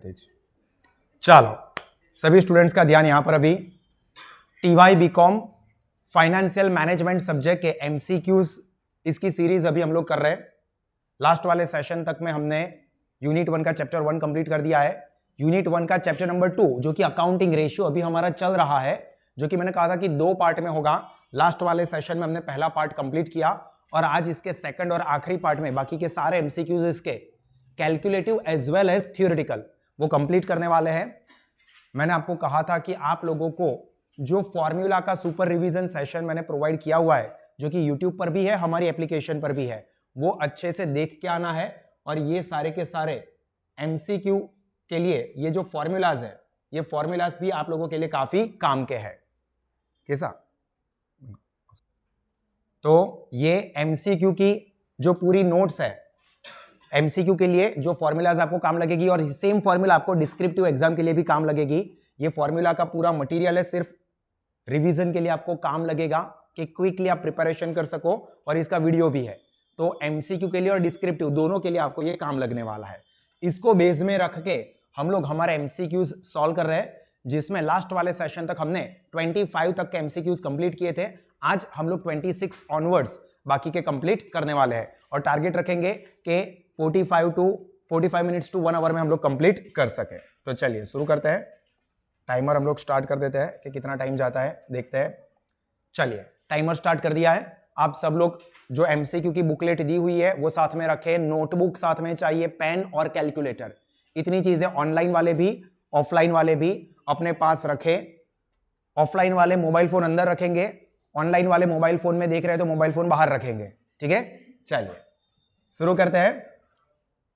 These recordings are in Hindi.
चलो सभी स्टूडेंट्स का ध्यान यहां पर अभी TY BCom financial management subject के एमसीक्यूज इसकी सीरीज अभी हम लोग कर रहे हैं। लास्ट वाले सेशन तक में हमने यूनिट 1 का चैप्टर 1 कंप्लीट कर दिया है। यूनिट 1 का चैप्टर नंबर 2 जो कि अकाउंटिंग रेशियो अभी हमारा चल रहा है, जो कि मैंने कहा था कि 2 पार्ट में होगा। लास्ट वाले सेशन में हमने पहला पार्ट कंप्लीट किया और आज इसके सेकंड और आखिरी पार्ट में बाकी के सारे एमसीक्यूज इसके calculative as well as theoretical वो कंप्लीट करने वाले हैं। मैंने आपको कहा था कि आप लोगों को जो फॉर्मूला का सुपर रिवीजन सेशन मैंने प्रोवाइड किया हुआ है, जो कि यूट्यूब पर भी है, हमारी एप्लीकेशन पर भी है, वो अच्छे से देख के आना है। और ये सारे के सारे एमसीक्यू के लिए ये जो फॉर्मूलाज है, ये फॉर्मूलाज भी आप लोगों के लिए काफी काम के हैं। कैसा? तो ये एमसीक्यू की जो पूरी नोट्स है, एमसीक्यू के लिए जो फॉर्मूलाज आपको काम लगेगी और सेम फॉर्मूला आपको डिस्क्रिप्टिव एग्जाम के लिए भी काम लगेगी। ये फॉर्मूला का पूरा मटेरियल है, सिर्फ रिवीजन के लिए आपको काम लगेगा कि क्विकली आप प्रिपरेशन कर सको, और इसका वीडियो भी है। तो एमसीक्यू के लिए और डिस्क्रिप्टिव दोनों के लिए आपको ये काम लगने वाला है। इसको बेस में रख के हम लोग हमारे एमसीक्यूज सॉल्व कर रहे हैं, जिसमें लास्ट वाले सेशन तक हमने 25 तक के एमसीक्यूज कंप्लीट किए थे। आज हम लोग 26 ऑनवर्ड्स बाकी के कंप्लीट करने वाले हैं और टारगेट रखेंगे कि 45 मिनट्स टू 1 आवर में हम लोग कंप्लीट कर सके। तो चलिए शुरू करते हैं। टाइमर हम लोग स्टार्ट कर देते हैं कि कितना टाइम जाता है, देखते हैं। चलिए टाइमर स्टार्ट कर दिया है। आप सब लोग जो एमसीक्यू की बुकलेट दी हुई है वो साथ में रखें, नोटबुक साथ में चाहिए, पेन और कैलकुलेटर, इतनी चीजें ऑनलाइन वाले भी ऑफलाइन वाले भी अपने पास रखें। ऑफलाइन वाले मोबाइल फोन अंदर रखेंगे, ऑनलाइन वाले मोबाइल फोन में देख रहे हैं तो मोबाइल फोन बाहर रखेंगे, ठीक है। चलिए शुरू करते हैं।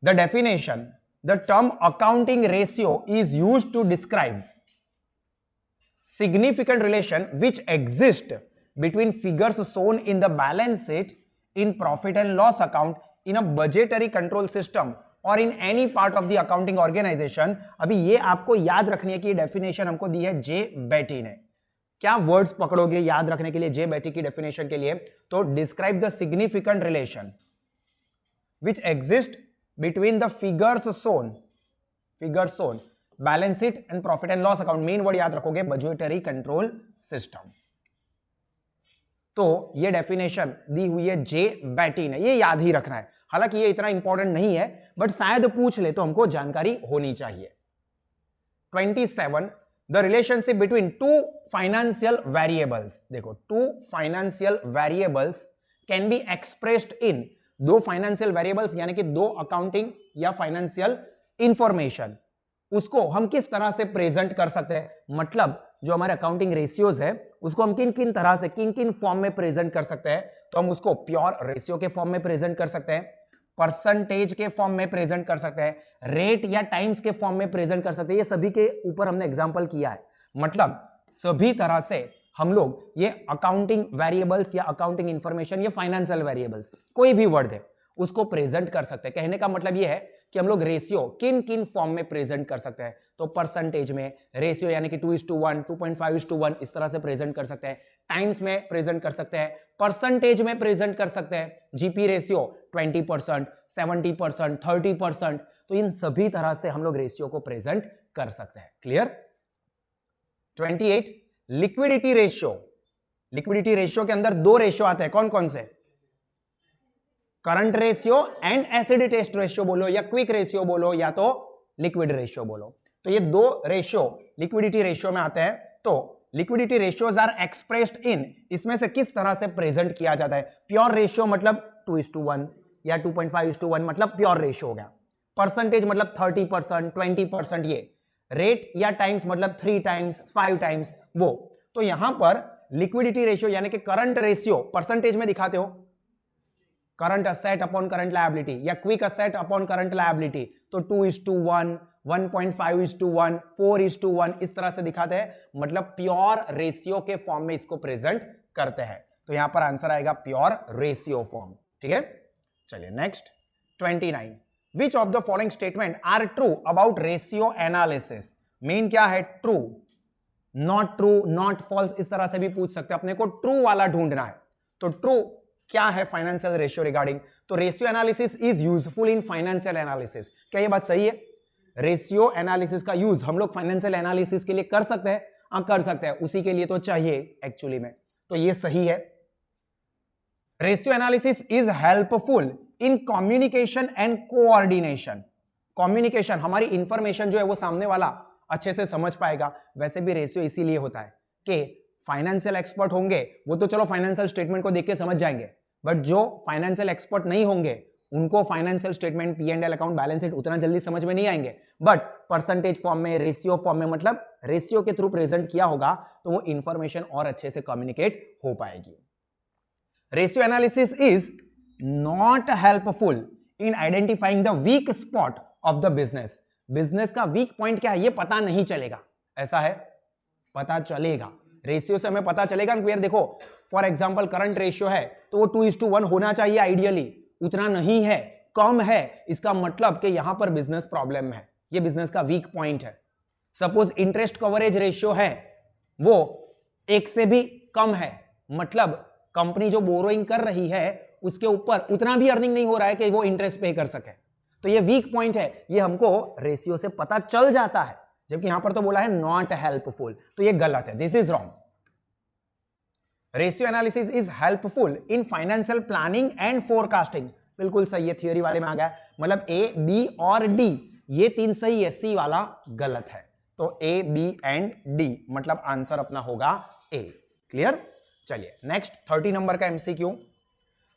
The definition, the term accounting ratio is used to describe significant relation which exist between figures shown in the balance sheet, in profit and loss account, in a budgetary control system or in any part of the accounting organization। अभी ये आपको याद रखनी है कि ये डेफिनेशन हमको दी है जे बेटी ने। क्या वर्ड्स पकड़ोगे याद रखने के लिए जे बेटी की डेफिनेशन के लिए? तो describe the significant relation which exist between the figures shown balance sheet and profit and loss account. Main word याद रखोगे बजटरी कंट्रोल सिस्टम। तो ये डेफिनेशन दी हुई है जे बेटी ने, ये याद ही रखना है। हालांकि ये इतना इंपॉर्टेंट नहीं है, बट शायद पूछ ले तो हमको जानकारी होनी चाहिए। 27 the relationship between two financial variables. देखो, two financial variables can be expressed in, दो फाइनेंशियल वेरिएबल्स यानी कि दो अकाउंटिंग या फाइनेंशियल इंफॉर्मेशन, उसको हम किस तरह से प्रेजेंट कर सकते हैं। मतलब जो हमारे अकाउंटिंग रेशियोज है उसको हम किन किन तरह से किन किन फॉर्म में प्रेजेंट कर सकते हैं। तो हम उसको प्योर रेशियो के फॉर्म में प्रेजेंट कर सकते हैं, परसेंटेज के फॉर्म में प्रेजेंट कर सकते हैं, रेट या टाइम्स के फॉर्म में प्रेजेंट कर सकते हैं। ये सभी के ऊपर हमने एग्जांपल किया है। मतलब सभी तरह से हम लोग ये अकाउंटिंग वेरिएबल्स या अकाउंटिंग इंफॉर्मेशन या फाइनेंशियल वेरिएबल्स, कोई भी वर्ड है, उसको प्रेजेंट कर सकते हैं। कहने का मतलब ये है कि हम लोग रेशियो किन किन फॉर्म में प्रेजेंट कर सकते हैं। तो परसेंटेज में रेशियो यानी कि 2:1, 2.5:1 इस तरह से प्रेजेंट कर सकते हैं। टाइम्स में प्रेजेंट कर सकते हैं, परसेंटेज में प्रेजेंट कर सकते हैं। जीपी रेशियो 20%, 70%, 30%, तो इन सभी तरह से हम लोग रेशियो को प्रेजेंट कर सकते हैं। Clear? 28 liquidity ratio. Liquidity ratio के अंदर दो रेशियो आते हैं, कौन कौन से? Current ratio and acid test ratio बोलो, या क्विक रेशियो बोलो, या तो लिक्विड रेशियो बोलो। तो ये दो रेशियो लिक्विडिटी रेशियो में आते हैं। तो liquidity ratios are expressed in, इसमें से किस तरह से प्रेजेंट किया जाता है। प्योर रेशियो मतलब 2:1 या 2.5:1 मतलब प्योर रेशियो हो गया। परसेंटेज मतलब 30%, 20%, ये रेट या टाइम्स मतलब 3 टाइम्स, 5 टाइम्स वो। तो यहां पर लिक्विडिटी रेशियो यानी कि करंट रेशियो परसेंटेज में दिखाते हो, current asset upon current liability या quick asset upon current liability, तो 2:1, 1.5:1, 4:1 इस तरह से दिखाते हैं। मतलब प्योर रेशियो के फॉर्म में इसको प्रेजेंट करते हैं। तो यहां पर आंसर आएगा प्योर रेशियो फॉर्म। ठीक है, चलिए next 29 which of the following statement are true about ratio analysis. Main क्या है? True, not true, not false, इस तरह से भी पूछ सकते हैं। अपने को ट्रू वाला ढूंढना है। तो ट्रू क्या है फाइनेंशियल रेशियो रिगार्डिंग? तो ratio analysis is useful in financial analysis. क्या ये बात सही है? रेशियो एनालिसिस का यूज हम लोग फाइनेंशियल एनालिसिस के लिए कर सकते हैं? हाँ, कर सकते हैं, उसी के लिए तो चाहिए एक्चुअली में, तो ये सही है। Ratio analysis is helpful in communication and coordination. Communication, हमारी इंफॉर्मेशन जो है वो सामने वाला अच्छे से समझ पाएगा। वैसे भी रेशियो इसीलिए होता है कि फाइनेंशियल एक्सपर्ट होंगे वो तो चलो फाइनेंशियल स्टेटमेंट को देख के समझ जाएंगे, बट जो फाइनेंशियल एक्सपर्ट नहीं होंगे उनको financial statement, P&L account, balance sheet उतना जल्दी समझ में नहीं आएंगे, बट परसेंटेज फॉर्म में, रेशियो फॉर्म में, मतलब रेशियो के थ्रू प्रेजेंट किया होगा तो वो इंफॉर्मेशन और अच्छे से कम्युनिकेट हो पाएगी। Ratio analysis is not helpful in identifying the week spot of the business. Business का वीक पॉइंट क्या है ये पता नहीं चलेगा, ऐसा है? पता चलेगा, रेशियो से हमें पता चलेगा ना। देखो फॉर एग्जांपल करंट रेशियो है तो वो 2:1 होना चाहिए आइडियली, उतना नहीं है, कम है, इसका मतलब कि यहां पर बिजनेस प्रॉब्लम है, ये बिजनेस का वीक पॉइंट है। सपोज इंटरेस्ट कवरेज रेशियो है वो 1 से भी कम है, मतलब कंपनी जो बोरोइंग कर रही है उसके ऊपर उतना भी अर्निंग नहीं हो रहा है कि वो इंटरेस्ट पे कर सके, तो ये वीक पॉइंट है, ये हमको रेशियो से पता चल जाता है। जबकि यहां पर तो बोला है नॉट हेल्पफुल, तो ये गलत है, this is wrong. Ratio analysis is helpful in financial planning and forecasting, बिल्कुल सही है, थियोरी वाले में आ गया, मतलब ए, बी और डी ये 3 सही है, सी वाला गलत है। तो ए, बी एंड डी, मतलब आंसर अपना होगा ए। क्लियर? चलिए नेक्स्ट 30 नंबर का MCQ.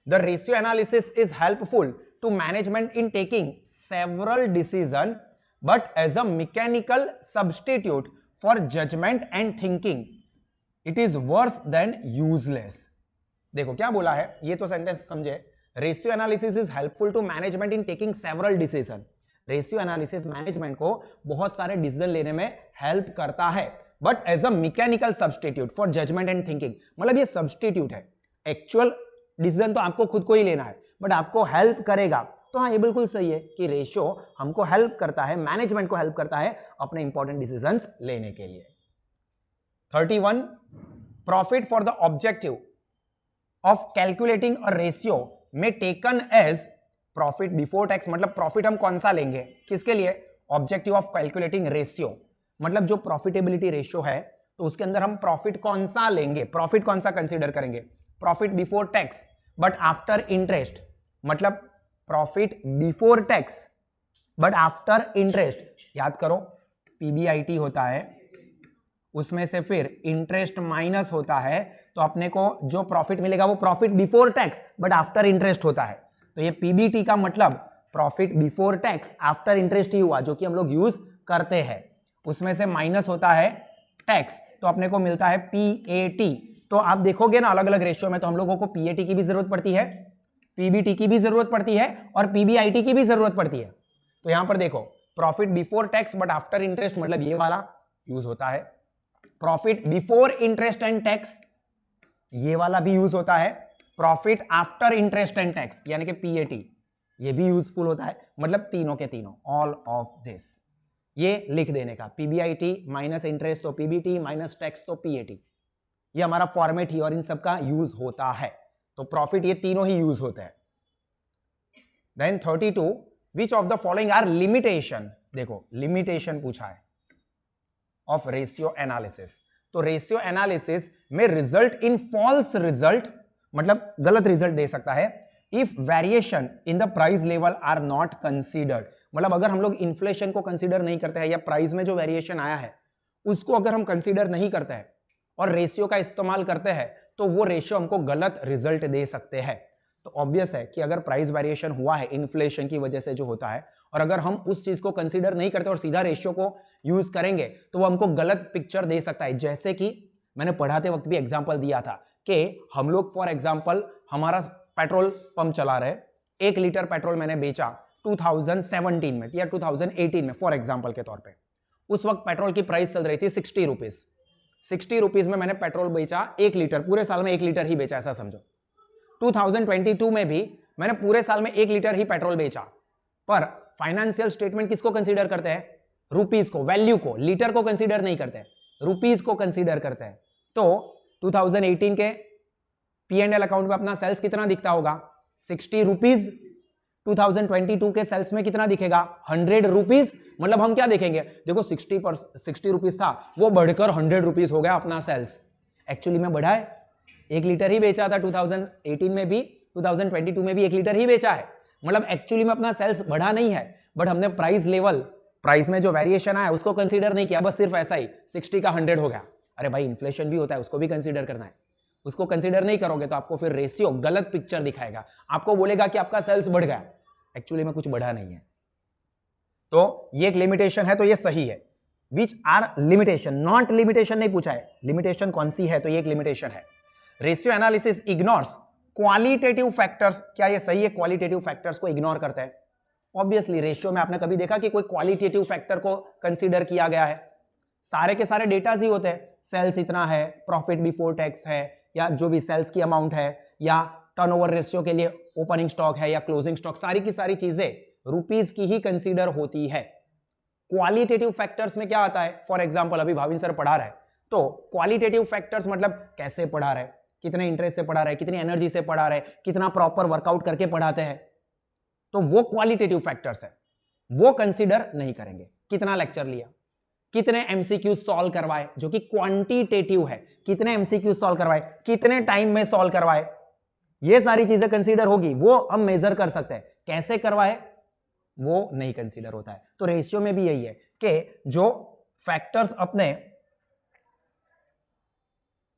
The ratio analysis is helpful to management in taking several decision but as a mechanical substitute for judgement and thinking it is worse than useless. देखो क्या बोला है, ये तो सेंटेंस समझे। Ratio analysis is helpful to management in taking several डिसीजन। रेशियो एनालिसिस मैनेजमेंट को बहुत सारे डिसीजन लेने में हेल्प करता है, but as a mechanical substitute for judgement and thinking, मतलब ये सब्स्टिट्यूट है, एक्चुअल डिसीजन तो आपको खुद को ही लेना है, बट आपको हेल्प करेगा। तो हाँ, ये बिल्कुल सही है कि रेशियो हमको हेल्प करता है, मैनेजमेंट को हेल्प करता है अपने इंपॉर्टेंट डिसीजंस लेने के लिए। 31, profit for the objective of calculating a ratio में taken as profit before tax, मतलब प्रॉफिट हम कौन सा लेंगे, किसके लिए? ऑब्जेक्टिव ऑफ कैलकुलेटिंग रेशियो, मतलब जो प्रॉफिटेबिलिटी रेशियो है तो उसके अंदर हम प्रॉफिट कौन सा लेंगे, प्रॉफिट कौन सा कंसीडर करेंगे? Profit before tax but after interest, मतलब profit before tax but after interest. याद करो पीबीआईटी होता है, उसमें से फिर इंटरेस्ट माइनस होता है, तो अपने को जो प्रॉफिट मिलेगा वो profit before tax but after interest होता है। तो ये पीबीटी का मतलब profit before tax after interest ही हुआ, जो कि हम लोग यूज करते हैं। उसमें से माइनस होता है टैक्स, तो अपने को मिलता है पीएटी। तो आप देखोगे ना अलग अलग रेशियो में, तो हम लोगों को पीएटी की भी जरूरत पड़ती है, पीबीटी की भी जरूरत पड़ती है और पीबीआईटी की भी जरूरत पड़ती है। तो यहां पर देखो profit before tax but after interest, मतलब ये वाला यूज होता है। Profit before interest and tax, ये वाला भी यूज होता है। Profit after interest and tax यानी कि पीएटी, ये भी यूजफुल होता है। मतलब तीनों के तीनों, ऑल ऑफ दिस, ये लिख देने का, पीबीआईटी माइनस इंटरेस्ट तो पीबीटी, माइनस टैक्स तो पीएटी, ये हमारा फॉर्मेट ही और इन सबका यूज होता है। तो प्रॉफिट ये तीनों ही यूज होते हैं। Then 32, which of the following are limitation, देखो लिमिटेशन पूछा है ऑफ रेशियो एनालिसिस। तो रेशियो एनालिसिस में रिजल्ट इन फॉल्स रिजल्ट, मतलब गलत रिजल्ट दे सकता है if variation in the price level are not considered, मतलब अगर हम लोग इन्फ्लेशन को कंसीडर नहीं करते हैं या प्राइस में जो वेरिएशन आया है उसको अगर हम कंसीडर नहीं करते हैं और रेशियो का इस्तेमाल करते हैं तो वो रेशियो हमको गलत रिजल्ट दे सकते हैं। तो ऑब्वियस है कि अगर प्राइस वेरिएशन हुआ है इन्फ्लेशन की वजह से जो होता है, और अगर हम उस चीज को कंसीडर नहीं करते और सीधा रेशियो को यूज करेंगे तो वो हमको गलत पिक्चर दे सकता है। जैसे कि मैंने पढ़ाते वक्त भी एग्जांपल दिया था कि हम लोग फॉर एग्जांपल हमारा पेट्रोल पंप चला रहे, 1 लीटर पेट्रोल मैंने बेचा 2017 में या 2018 में फॉर एग्जांपल के तौर पे। उस वक्त पेट्रोल की प्राइस चल रही थी 60 रुपीज। 60 रुपीज में मैंने पेट्रोल बेचा 1 लीटर, पूरे साल में 1 लीटर ही बेचा, ऐसा समझो। 2022 में भी मैंने पूरे साल में 1 लीटर ही पेट्रोल बेचा, पर फाइनेंशियल स्टेटमेंट किसको कंसीडर करते हैं? रुपीज को, वैल्यू को, लीटर को कंसीडर नहीं करते, रुपीज को कंसीडर करते हैं। तो 2018 के P&L अकाउंट में अपना सेल्स कितना दिखता होगा? 60 रुपीज। 2022 के सेल्स में कितना दिखेगा 100 रुपीज। मतलब हम क्या देखेंगे, देखो 60 रुपीज था, वो बढ़कर 100 रुपीज हो गया अपना सेल्स। एक्चुअली में बढ़ा है, 1 लीटर ही बेचा था 2018 में भी, 2022 में भी 1 लीटर ही बेचा है। मतलब एक्चुअली में अपना सेल्स बढ़ा नहीं है, बट हमने प्राइस लेवल, प्राइस में जो वेरिएशन आया उसको कंसीडर नहीं किया, बस सिर्फ ऐसा ही 60 का 100 हो गया। अरे भाई इन्फ्लेशन भी होता है, उसको भी कंसीडर करना है। उसको कंसीडर नहीं करोगे तो आपको फिर रेशियो गलत पिक्चर दिखाएगा, आपको बोलेगा कि आपका सेल्स बढ़ गया, एक्चुअली में कुछ बढ़ा नहीं है। तो ये एक लिमिटेशन है, तो ये सही है। Which are limitation, not limitation नहीं पूछा है, लिमिटेशन कौन सी है, तो ये एक लिमिटेशन है। Ratio analysis ignores qualitative factors, क्या ये सही है, क्वालिटेटिव फैक्टर्स को इग्नोर करता है। ऑब्वियसली रेशियो में आपने कभी देखा कि कोई क्वालिटेटिव फैक्टर को कंसीडर किया गया है? सारे के सारे डेटाज ही होते हैं, सेल्स इतना है, प्रॉफिट बिफोर टैक्स है, या जो भी सेल्स की अमाउंट है, या टर्नओवर रेशियो के लिए ओपनिंग स्टॉक है या क्लोजिंग स्टॉक, सारी की सारी चीजें रुपीस की ही कंसीडर होती है। क्वालिटेटिव फैक्टर्स में क्या आता है, फॉर एग्जांपल अभी भाविन सर पढ़ा रहा है, तो क्वालिटेटिव फैक्टर्स मतलब कैसे पढ़ा रहा है, कितने इंटरेस्ट से पढ़ा रहा है, कितनी एनर्जी से पढ़ा रहा है, कितना प्रॉपर वर्कआउट करके पढ़ाते हैं, तो वो क्वालिटेटिव फैक्टर्स है, वो कंसीडर नहीं करेंगे। कितना लेक्चर लिया, कितने एमसीक्यू सॉल्व करवाए, जो कि क्वांटिटेटिव है, कितने एमसीक्यू सॉल्व करवाए, कितने टाइम में सॉल्व करवाए, ये सारी चीजें कंसीडर होगी, वो हम मेजर कर सकते हैं। कैसे करवाए वो नहीं कंसीडर होता है। तो रेशियो में भी यही है कि जो फैक्टर्स अपने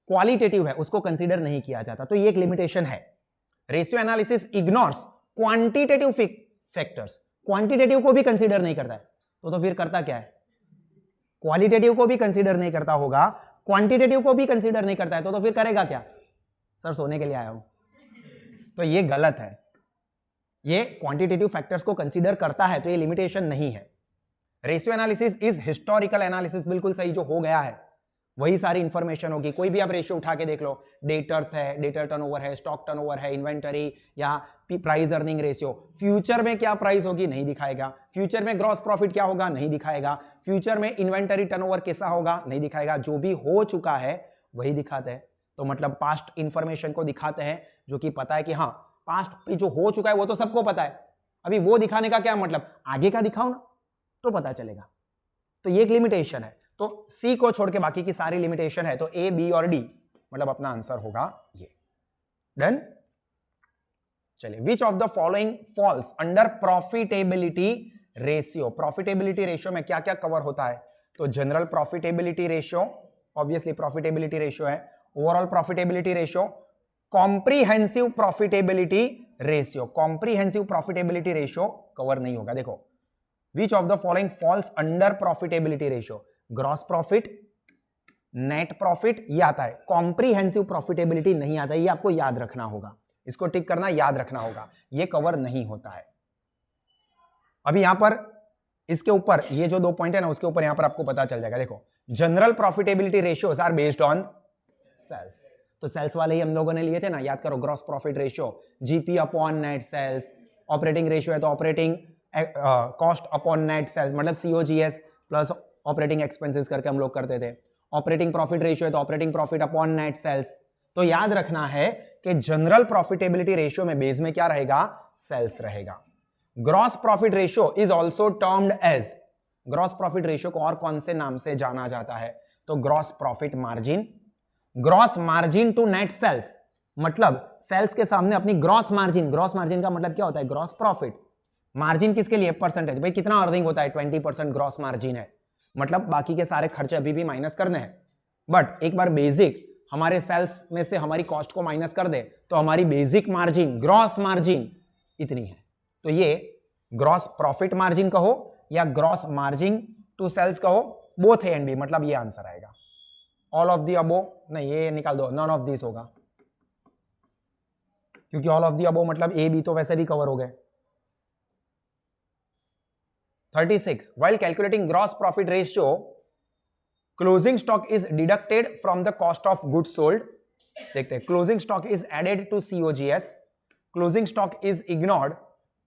क्वालिटेटिव है उसको कंसीडर नहीं किया जाता, तो ये एक लिमिटेशन है। Ratio analysis ignores quantitative factors, quantitative को भी कंसीडर नहीं करता है, तो फिर करता क्या है, क्वालिटेटिव को भी कंसीडर नहीं करता होगा, क्वांटिटेटिव को भी कंसीडर नहीं करता है, तो फिर करेगा क्या, सर सोने के लिए आया हूं, तो ये गलत है। ये क्वांटिटेटिव फैक्टर्स को कंसीडर करता है, तो ये लिमिटेशन नहीं है। Ratio analysis is historical analysis, बिल्कुल सही, जो हो गया है वही सारी इंफॉर्मेशन होगी। कोई भी आप रेशियो उठा के देख लो, डेटर्स है, डेटर टर्नओवर है, स्टॉक टर्नओवर है, इन्वेंटरी या प्राइस अर्निंग रेशियो, फ्यूचर में क्या प्राइस होगी नहीं दिखाएगा, फ्यूचर में ग्रॉस प्रॉफिट क्या होगा नहीं दिखाएगा, फ्यूचर में इन्वेंटरी टर्नओवर कैसा होगा नहीं दिखाएगा, जो भी हो चुका है वही दिखाते हैं। तो मतलब पास्ट इंफॉर्मेशन को दिखाते हैं, जो कि पता है कि हाँ पास्ट पे जो हो चुका है वो तो सबको पता है, अभी वो दिखाने का क्या मतलब, आगे का दिखाओ ना तो पता चलेगा। तो ये एक लिमिटेशन है। तो सी को छोड़ के बाकी की सारी लिमिटेशन है, तो ए बी और डी मतलब अपना आंसर होगा ये। डन। चलिए, which of the following falls under profitability ratio. Profitability ratio में क्या क्या कवर होता है, तो general profitability ratio, obviously profitability ratio है, overall profitability ratio, comprehensive profitability ratio. Comprehensive profitability ratio cover नहीं होगा। देखो, which of the following falls under profitability ratio, gross profit, net profit, ये आता है, कॉम्प्रिहेंसिव प्रॉफिटेबिलिटी नहीं आता, ये आपको याद रखना होगा, इसको टिक करना, याद रखना होगा, ये कवर नहीं होता है। अभी यहां पर इसके ऊपर ये जो 2 पॉइंट है ना, उसके ऊपर यहां पर आपको पता चल जाएगा। देखो, general profitability ratios are based on sales, तो सेल्स वाले ही हम लोगों ने लिए थे ना, याद करो, gross profit ratio GP upon net sales, operating ratio है तो operating cost upon net sales, मतलब सीओजीएस प्लस ऑपरेटिंग एक्सपेंसेस करके हम लोग करते थे। ऑपरेटिंग प्रॉफिट रेशियो है तो operating profit upon net sales. तो याद रखना है कि जनरल प्रॉफिटेबिलिटी रेशियो में बेस में क्या रहेगा, सेल्स रहेगा। Gross profit ratio is also termed as, gross profit ratio को और कौन से नाम से जाना जाता है, तो gross profit margin, gross margin to net sales, मतलब सेल्स के सामने अपनी ग्रॉस मार्जिन, ग्रॉस मार्जिन का मतलब क्या होता है, ग्रॉस प्रॉफिट, मार्जिन किसके लिए, परसेंटेज, भाई कितना अर्निंग होता है, 20% ग्रॉस मार्जिन है, मतलब बाकी के सारे खर्चे अभी भी माइनस करने हैं, बट एक बार बेसिक हमारे सेल्स में से हमारी कॉस्ट को माइनस कर दे तो हमारी बेसिक मार्जिन, ग्रॉस मार्जिन इतनी है। तो ये ग्रॉस प्रॉफिट मार्जिन कहो या ग्रॉस मार्जिन टू सेल्स कहो, बोथ ए एंड बी, मतलब ये आंसर आएगा। ऑल ऑफ दी अबो नहीं, ये निकाल दो, नॉन ऑफ दिस होगा, क्योंकि ऑल ऑफ दी अबो मतलब ए बी तो वैसे भी कवर हो गए। 36, while calculating gross profit ratio, closing stock is deducted from the cost of goods sold. देखते हैं, closing stock is added to COGS, closing stock is ignored,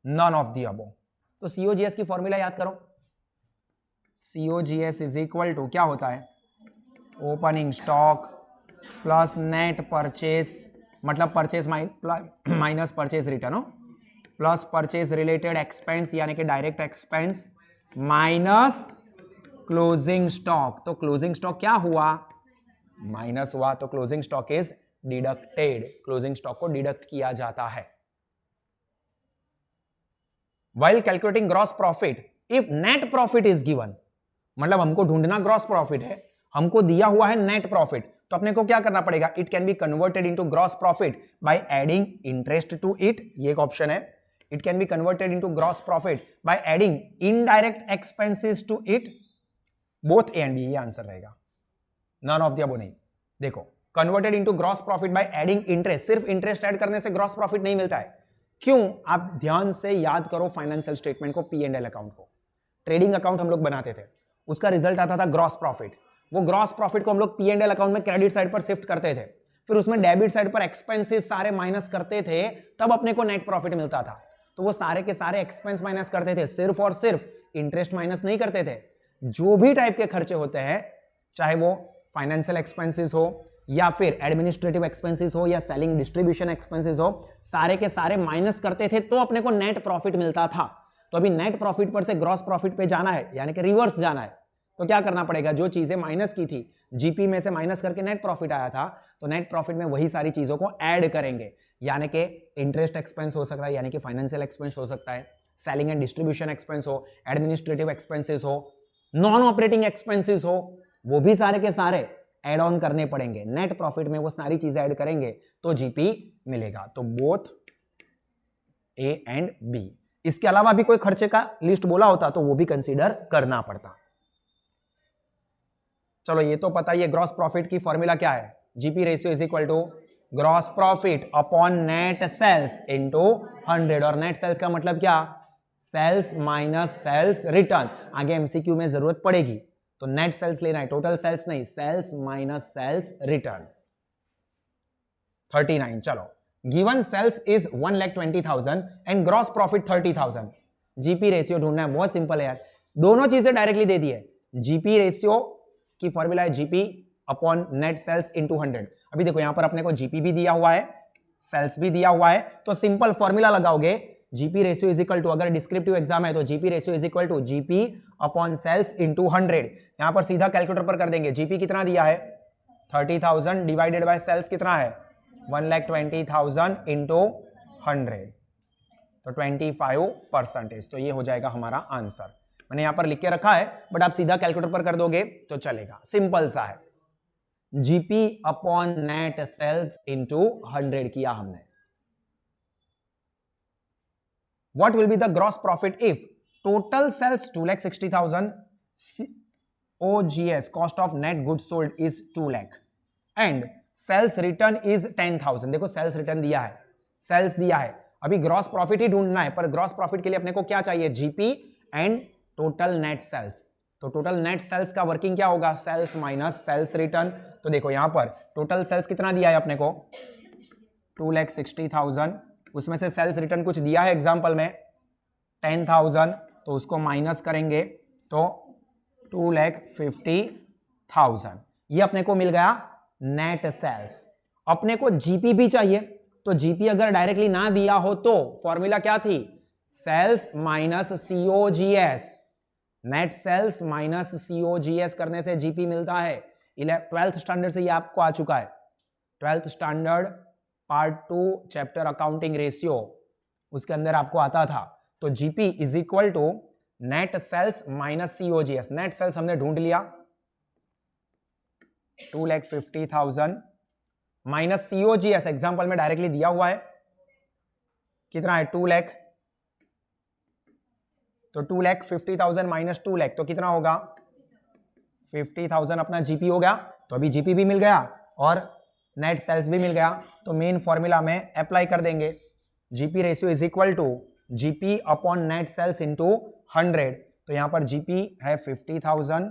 none of the above। तो COGS की फॉर्मूला याद करो, COGS इज इक्वल टू क्या होता है, opening stock plus net purchase, मतलब परचेस माइनस परचेस रिटर्न हो, प्लस परचेज रिलेटेड एक्सपेंस यानी कि direct expense minus closing stock. तो क्लोजिंग स्टॉक क्या हुआ, माइनस हुआ, तो closing stock is deducted, closing stock को डिडक्ट किया जाता है। While calculating gross profit, if net profit is given, मतलब हमको ढूंढना ग्रॉस प्रॉफिट है, हमको दिया हुआ है नेट प्रॉफिट, तो अपने को क्या करना पड़ेगा, it can be converted into gross profit by adding interest to it, ये एक ऑप्शन है। It can be converted into gross profit by adding indirect expenses to it, both A and B, ये आंसर रहेगा, नन ऑफ द अबव नहीं। देखो, converted into gross profit by adding interest, सिर्फ इंटरेस्ट ऐड करने से ग्रॉस प्रॉफिट नहीं मिलता है। क्यों, आप ध्यान से याद करो फाइनेंशियल स्टेटमेंट को, पी एंड एल अकाउंट को। ट्रेडिंग अकाउंट हम लोग बनाते थे, उसका रिजल्ट आता था ग्रॉस प्रॉफिट, वो ग्रॉस प्रॉफिट को हम लोग पी एंड एल अकाउंट में क्रेडिट साइड पर शिफ्ट करते थे, फिर उसमें डेबिट साइड पर एक्सपेंसेस सारे माइनस करते थे, तब अपने को नेट प्रॉफिट मिलता था। तो वो सारे के सारे एक्सपेंस माइनस करते थे, सिर्फ और सिर्फ इंटरेस्ट माइनस नहीं करते थे। जो भी टाइप के खर्चे होते हैं, चाहे वो फाइनेंशियल एक्सपेंसेस हो या फिर एडमिनिस्ट्रेटिव एक्सपेंसेस हो या सेलिंग डिस्ट्रीब्यूशन एक्सपेंसेस हो, सारे के सारे माइनस करते थे तो अपने को नेट प्रॉफिट मिलता था। तो अभी नेट प्रॉफिट पर से ग्रॉस प्रॉफिट पे जाना है, यानी कि रिवर्स जाना है, तो क्या करना पड़ेगा, जो चीजें माइनस की थी, जीपी में से माइनस करके नेट प्रॉफिट आया था, तो नेट प्रॉफिट में वही सारी चीजों को ऐड करेंगे, यानी कि इंटरेस्ट एक्सपेंस हो सकता है, यानी कि फाइनेंशियल एक्सपेंस हो सकता है, सेलिंग एंड डिस्ट्रीब्यूशन एक्सपेंस हो, एडमिनिस्ट्रेटिव एक्सपेंसेस हो, नॉन ऑपरेटिंग एक्सपेंसेस हो, वो भी सारे के सारे एड ऑन करने पड़ेंगे। नेट प्रॉफिट में वो सारी चीजें ऐड करेंगे तो जीपी मिलेगा। तो बोथ ए एंड बी। इसके अलावा भी कोई खर्चे का लिस्ट बोला होता तो वो भी कंसीडर करना पड़ता। चलो ये तो पता ही है, ग्रॉस प्रॉफिट की फॉर्मूला क्या है, GP ratio is equal to gross profit upon net sales into 100। और नेट सेल्स का मतलब क्या, सेल्स माइनस सेल्स रिटर्न। आगे एमसीक्यू में जरूरत पड़ेगी, तो नेट सेल्स लेना है, टोटल सेल्स नहीं, सेल्स माइनस सेल्स रिटर्न। 39, चलो, given sales is 1,20,000 and gross profit 30,000। GP ratio ढूंढना है, बहुत सिंपल है यार, दोनों चीजें डायरेक्टली दे दी है। जीपी रेशियो की फॉर्मूला है GP upon net sales into 100। अभी देखो यहां पर अपने को जीपी भी दिया हुआ है, सेल्स भी दिया हुआ है, तो सिंपल फॉर्मूला लगाओगे, GP ratio is equal to, अगर डिस्क्रिप्टिव एग्जाम है तो GP ratio is equal to GP upon sales into 100। यहां पर सीधा कैलकुलेटर पर कर देंगे, जीपी कितना दिया है 30,000 डिवाइडेड बाय सेल्स कितना है 1,20,000 इंटू 100, तो 25%। तो ये हो जाएगा हमारा आंसर। मैंने यहां पर लिख के रखा है, बट आप सीधा कैलकुलेटर पर कर दोगे तो चलेगा, सिंपल सा है। GP upon net sales into 100 किया हमने। What will be the gross profit if total sales 2,60,000, OGS cost of net goods sold is 2 lakh and sales return is 10,000। देखो सेल्स रिटर्न दिया है, सेल्स दिया है, अभी ग्रॉस प्रॉफिट ही ढूंढना है, पर ग्रॉस प्रॉफिट के लिए अपने को क्या चाहिए, GP and total net sales. तो टोटल नेट सेल्स का वर्किंग क्या होगा, सेल्स माइनस सेल्स रिटर्न। तो देखो यहां पर टोटल सेल्स कितना दिया है अपने को 2,60,000, उसमें से सेल्स रिटर्न कुछ दिया है एग्जांपल में 10,000, तो उसको माइनस करेंगे तो 2,50,000, ये अपने को मिल गया नेट सेल्स। अपने को जीपी भी चाहिए, तो जीपी अगर डायरेक्टली ना दिया हो तो फॉर्मूला क्या थी, sales minus COGS, net sales minus COGS करने से जीपी मिलता है। 12th स्टैंडर्ड से ये आपको आ चुका है, 12th standard part 2 chapter accounting ratio, उसके अंदर आपको आता था। तो GP is equal to net sales minus COGS. Net sales हमने ढूंढ लिया 2,50,000 माइनस सीओजीएस एग्जांपल में डायरेक्टली दिया हुआ है, कितना है 2 लाख, तो 2,50,000 माइनस 2 लाख तो कितना होगा 50,000 अपना जीपी हो गया। तो अभी जीपी भी मिल गया और नेट सेल्स भी मिल गया, तो मेन फॉर्मूला में अप्लाई कर देंगे, GP ratio is equal to GP upon net sales into 100। तो यहां पर जीपी है 50,000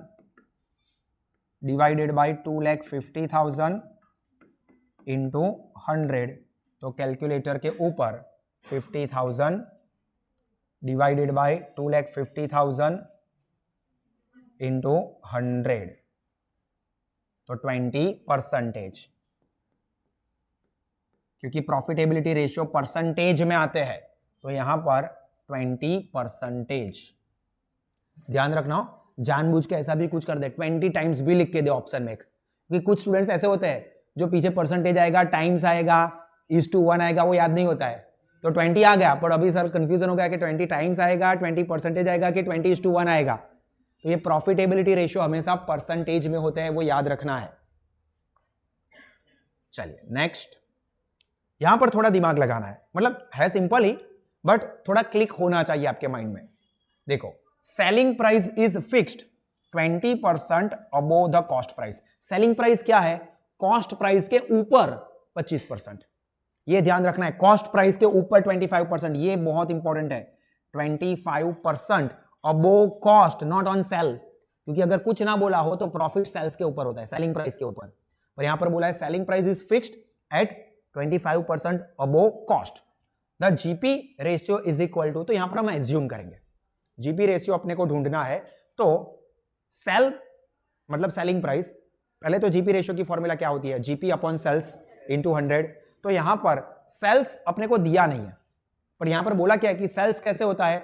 डिवाइडेड बाय 2,50,000 इंटू 100, तो कैलकुलेटर के ऊपर 50,000 डिवाइडेड बाय 2,50,000 इंटू 100, तो 20%, क्योंकि प्रॉफिटेबिलिटी रेशियो परसेंटेज में आते हैं, तो यहां पर 20%। ध्यान रखना, जानबूझ के ऐसा भी कुछ कर दे, 20 टाइम्स भी लिख के दे ऑप्शन में, क्योंकि कुछ स्टूडेंट्स ऐसे होते हैं जो पीछे परसेंटेज आएगा, टाइम्स आएगा, (1 आएगा, वो याद नहीं होता है, तो 20 आ गया, पर अभी सर कंफ्यूजन हो गया कि 20 टाइम्स आएगा, 20% आएगा कि 20:1 आएगा। तो ये प्रॉफिटेबिलिटी रेशियो हमेशा परसेंटेज में होते हैं, वो याद रखना है। चलिए नेक्स्ट, यहां पर थोड़ा दिमाग लगाना है, मतलब है सिंपल ही, बट थोड़ा क्लिक होना चाहिए आपके माइंड में। देखो, selling price is fixed 20% above the cost price. Selling price क्या है? कॉस्ट प्राइस के ऊपर 25%। ये ध्यान रखना है, कॉस्ट प्राइस के ऊपर 25%, ये बहुत इंपॉर्टेंट है। 25% above cost, not on sale, क्योंकि अगर कुछ ना बोला हो तो प्रॉफिट सेल्स के ऊपर होता है, सेलिंग प्राइस के ऊपर, पर यहां पर बोला है selling price is fixed at 25% above cost. The GP ratio is equal to, तो यहां पर हम एज्यूम करेंगे जीपी रेशियो अपने को ढूंढना है, तो सेल मतलब सेलिंग प्राइस, पहले तो जीपी रेशियो की फॉर्मूला क्या होती है? GP upon sales into 100। तो यहां पर सेल्स अपने को दिया नहीं है, पर यहां पर बोला क्या है कि सेल्स कैसे होता है?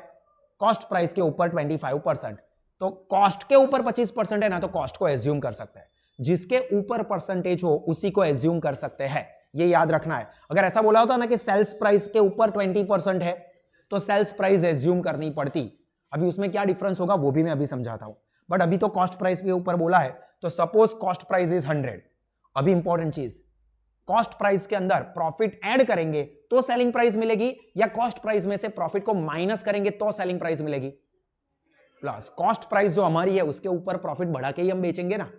कॉस्ट प्राइस के ऊपर 25%, तो कॉस्ट के ऊपर 25% है ना, तो कॉस्ट को एज्यूम कर सकते हैं, जिसके ऊपर परसेंटेज हो उसी को एज्यूम कर सकते हैं, ये याद रखना है। अगर ऐसा बोला होता ना कि सेल्स प्राइस के ऊपर 20% है, तो सेल्स प्राइस एज्यूम करनी पड़ती। अभी उसमें क्या डिफरेंस होगा वो भी मैं अभी समझाता हूं, बट अभी तो कॉस्ट प्राइस के ऊपर बोला है, तो सपोज कॉस्ट प्राइस इज 100। अभी इंपॉर्टेंट चीज, कॉस्ट प्राइस के अंदर प्रॉफिट ऐड करेंगे तो सेलिंग प्राइस मिलेगी, या कॉस्ट प्राइस में से प्रॉफिट को माइनस करेंगे तो सेलिंग प्राइस मिलेगी? प्लस कॉस्ट प्राइस जो हमारी है उसके ऊपर प्रॉफिट बढ़ा के ही हम बेचेंगे ना।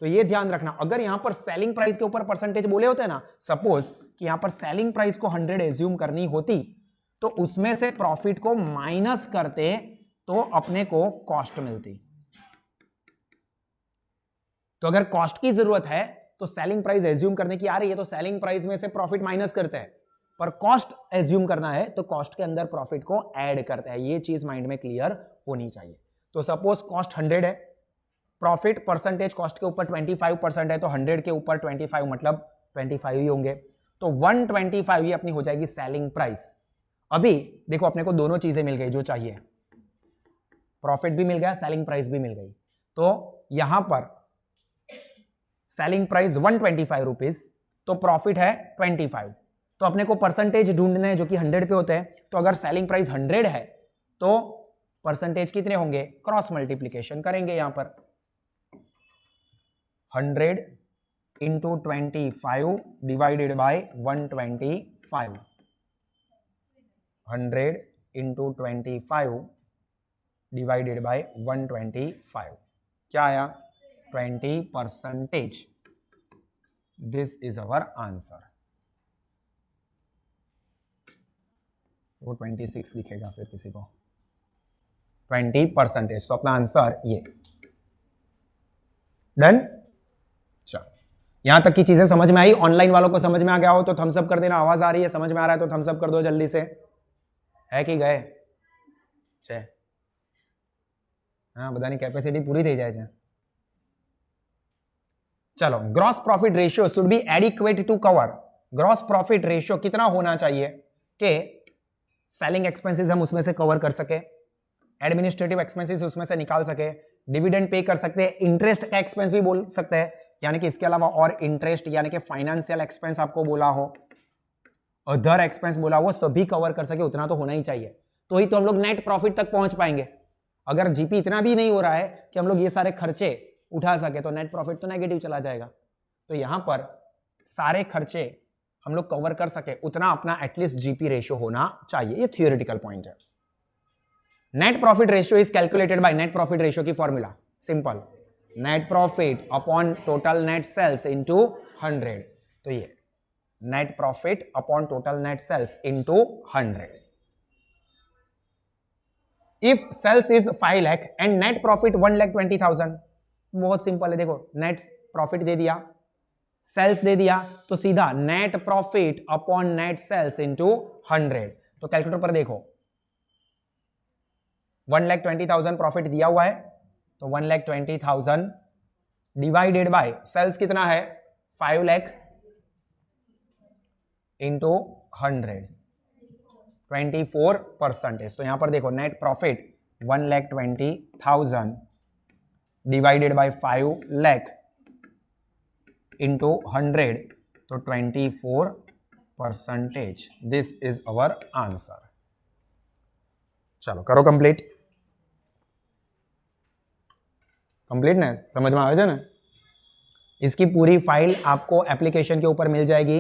तो ये ध्यान रखना, अगर यहां पर सेलिंग प्राइस के ऊपर परसेंटेज बोले होते ना, सपोज कि यहां पर सेलिंग प्राइस को 100 एज्यूम करनी होती, तो उसमें से प्रॉफिट को माइनस करते तो अपने को कॉस्ट मिलती। तो अगर कॉस्ट की जरूरत है तो सेलिंग प्राइस एज्यूम करने की आ रही है, तो सेलिंग प्राइस में से प्रॉफिट माइनस करते हैं, पर कॉस्ट एज्यूम करना है तो कॉस्ट के अंदर प्रॉफिट को ऐड करते हैं। ये चीज माइंड में क्लियर होनी चाहिए। तो सपोज कॉस्ट 100 है, प्रॉफिट परसेंटेज कॉस्ट के ऊपर 25% है, तो 100 के ऊपर 25 मतलब 25 ही होंगे, तो 125 ये अपनी हो जाएगी सेलिंग प्राइस। अभी देखो अपने को दोनों चीजें मिल गई जो चाहिए, प्रॉफिट भी मिल गया, सेलिंग प्राइस भी मिल गई। तो यहां पर सेलिंग प्राइस 125 रुपीज, तो प्रॉफिट है 25, तो अपने को परसेंटेज ढूंढने हैं जो कि 100 पे होते हैं। तो अगर सेलिंग प्राइस 100 है तो परसेंटेज कितने होंगे? क्रॉस मल्टीप्लीकेशन करेंगे यहां पर, 100 into 25 divided by 125, 100 into 25 divided by 125, क्या आया? 20%। This is our answer. वो 26 दिखेगा फिर किसी को, 20%, तो अपना आंसर ये। डन? चलो, यहां तक की चीजें समझ में आई? ऑनलाइन वालों को समझ में आ गया हो तो थम्स अप कर देना। आवाज आ रही है, समझ में आ रहा है तो थम्स अप कर दो जल्दी से। है कि गए? हाँ, बधानी कैपेसिटी पूरी થઈ જાય છે। चलो, gross profit ratio should be adequate to cover. Gross profit ratio कितना होना चाहिए कि सेलिंग एक्सपेंसेस हम उसमें से कवर कर सके, एडमिनिस्ट्रेटिव एक्सपेंसेस उसमें से निकाल सके, डिविडेंड पे कर सकते हैं, इंटरेस्ट का एक्सपेंस भी बोल सकते हैं, यानी कि इसके अलावा और इंटरेस्ट यानी कि फाइनेंशियल एक्सपेंस आपको बोला हो, अदर एक्सपेंस बोला हो, सभी कवर कर सके, उतना तो होना ही चाहिए, तो ही तो हम लोग नेट प्रॉफिट तक पहुंच पाएंगे। अगर जीपी इतना भी नहीं हो रहा है कि हम लोग ये सारे खर्चे उठा सके तो नेट प्रॉफिट तो नेगेटिव चला जाएगा। तो यहां पर सारे खर्चे हम लोग कवर कर सके उतना अपना एटलीस्ट जीपी रेशियो होना चाहिए। ये थियोरेटिकल पॉइंट है। Net profit ratio is calculated by, net profit ratio की formula simple, net profit upon total net sales into 100। तो ये net profit upon total net sales into 100। If sales is 5 lakh and net profit 1,20,000, बहुत सिंपल है। देखो नेट प्रॉफिट दे दिया, सेल्स दे दिया, तो सीधा net profit upon net sales into 100। तो कैलकुलेटर पर देखो 1,20,000 प्रॉफिट दिया हुआ है, तो 1,20,000 डिवाइडेड बाय सेल्स कितना है 5 लाख इंटू 100। 24%। तो यहां पर देखो net profit 1,20,000 divided by 5 lakh into 100, तो 24%। This is our answer. चलो करो कंप्लीट। कंप्लीट ना, समझ में आवे ना। इसकी पूरी फाइल आपको एप्लीकेशन के ऊपर मिल जाएगी।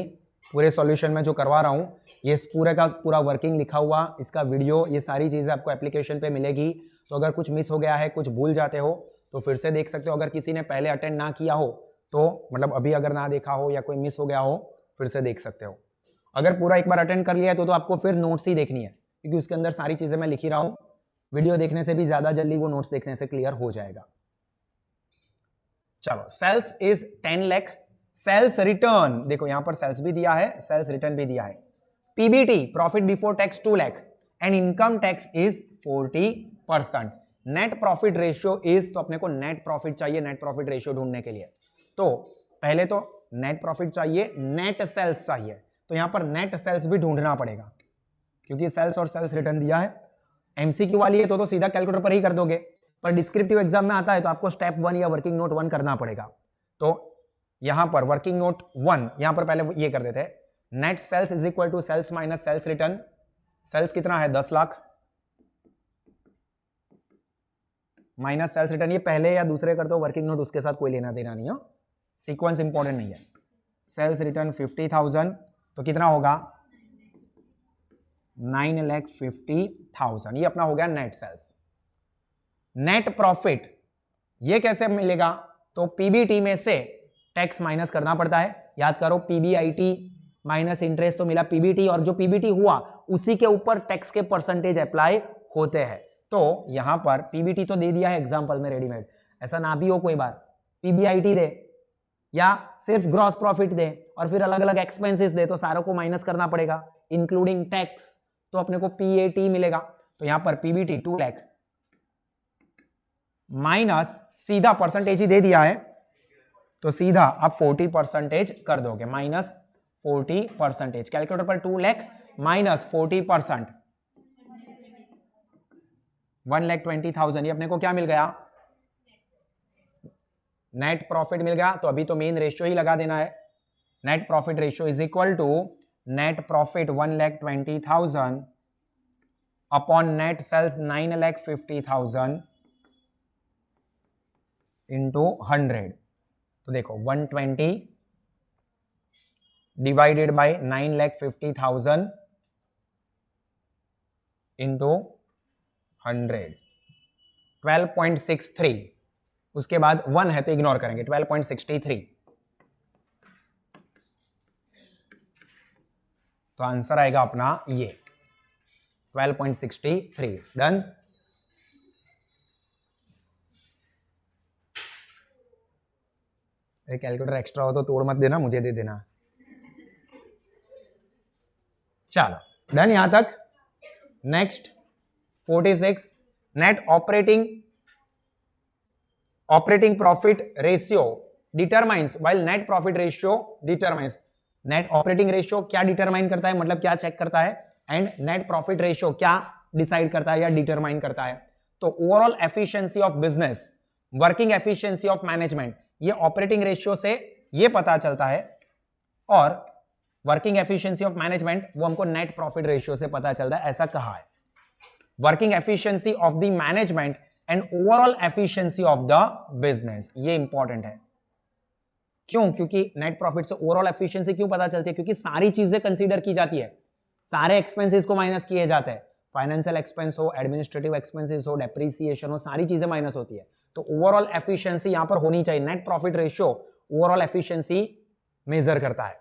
पूरे सॉल्यूशन में जो करवा रहा हूं, ये पूरे का पूरा वर्किंग लिखा हुआ, इसका वीडियो, ये सारी चीजें आपको एप्लीकेशन पे मिलेगी। तो अगर कुछ मिस हो गया है, कुछ भूल जाते हो, तो फिर से देख सकते हो। अगर किसी ने पहले अटेंड ना किया हो, तो मतलब अभी अगर ना देखा हो या कोई मिस हो गया हो, फिर से देख सकते हो। अगर पूरा एक बार अटेंड कर लिया है तो आपको फिर नोट्स ही देखनी है, क्योंकि उसके अंदर सारी चीजें मैं लिख ही रहा हूं। वीडियो देखने से भी ज्यादा जल्दी वो नोट्स देखने से क्लियर हो जाएगा। चलो, sales is 10 lakh. Sales return, देखो यहां पर सेल्स भी दिया है, सेल्स रिटर्न भी दिया है। PBT, profit before tax 2 lakh and income tax is 40%। Net profit ratio is, तो अपने को नेट प्रॉफिट चाहिए, नेट प्रॉफिट रेशियो ढूंढने के लिए। तो पहले तो नेट प्रॉफिट चाहिए, नेट सेल्स चाहिए। तो यहां पर नेट सेल्स भी ढूंढना पड़ेगा, क्योंकि सेल्स और सेल्स रिटर्न दिया है। एमसीक्यू वाली है तो सीधा कैलकुलेटर पर ही कर दोगे, पर डिस्क्रिप्टिव एग्जाम में आता है तो आपको स्टेप 1 या वर्किंग नोट 1 करना पड़ेगा। तो यहां पर वर्किंग नोट 1, यहां पर पहले ये कर देते हैं। Net sales is equal to sales minus sales return. Sales कितना है? 10 लाख माइनस सेल्स रिटर्न। ये पहले या दूसरे कर दो, वर्किंग नोट उसके साथ कोई लेना देना नहीं है, सीक्वेंस इंपॉर्टेंट नहीं है। सेल्स रिटर्न 50,000, तो कितना होगा? 9,50,000। ये अपना हो गया नेट सेल्स। नेट प्रॉफिट ये कैसे मिलेगा? तो पीबीटी में से टैक्स माइनस करना पड़ता है। याद करो, पीबीआईटी माइनस इंटरेस्ट तो मिला पीबीटी, और जो पीबीटी हुआ उसी के ऊपर टैक्स के परसेंटेज अप्लाई होते हैं। तो यहां पर पीबीटी तो दे दिया है एग्जांपल में रेडीमेड, ऐसा ना भी हो कोई बार, पीबीआईटी दे या सिर्फ ग्रॉस प्रॉफिट दे और फिर अलग अलग एक्सपेंसेस दे, तो सारों को माइनस करना पड़ेगा इंक्लूडिंग टैक्स, तो अपने को पीएटी मिलेगा। तो यहां पर पीबीटी 2 लाख माइनस, सीधा परसेंटेज ही दे दिया है तो सीधा आप 40% कर दोगे, माइनस 40%। कैलकुलेटर पर 2 लाख माइनस 40%, 1,20,000। ये अपने को क्या मिल गया? नेट प्रॉफिट मिल गया। तो अभी तो मेन रेशियो ही लगा देना है। Net profit ratio is equal to net profit 1,20,000 upon net sales 9,50,000 into 100। तो देखो 120 डिवाइडेड बाय 9,50,000 इंटू 100, 12.63। उसके बाद 1 है तो इग्नोर करेंगे, 12.63। तो आंसर आएगा अपना ये 12.63। डन। कैलकुलेटर एक्स्ट्रा हो तो तोड़ मत देना, मुझे दे देना। चलो डन यहां तक। Next 46, net operating profit ratio determines while net profit ratio determines. Net operating ratio क्या डिटरमाइन करता है, मतलब क्या चेक करता है, एंड नेट प्रॉफिट रेशियो क्या डिसाइड करता है या डिटरमाइन करता है। तो overall efficiency of business, working efficiency of management, ये ऑपरेटिंग रेशियो से ये पता चलता है, और वर्किंग एफिशिएंसी ऑफ मैनेजमेंट वो हमको नेट प्रॉफिट रेशियो से पता चलता है, ऐसा कहा है। Working efficiency of the management and overall efficiency of the business, ये इंपॉर्टेंट है। क्यों? क्योंकि नेट प्रॉफिट से ओवरऑल एफिशिएंसी क्यों पता चलती है? क्योंकि सारी चीजें कंसीडर की जाती है, सारे एक्सपेंसेस को माइनस किए जाते हैं, फाइनेंशियल एक्सपेंस हो, एडमिनिस्ट्रेटिव एक्सपेंसेस हो, डेप्रिसिएशन हो, सारी चीजें माइनस होती है। तो ओवरऑल एफिशिएंसी यहां पर होनी चाहिए। Net profit ratio overall efficiency measure करता है,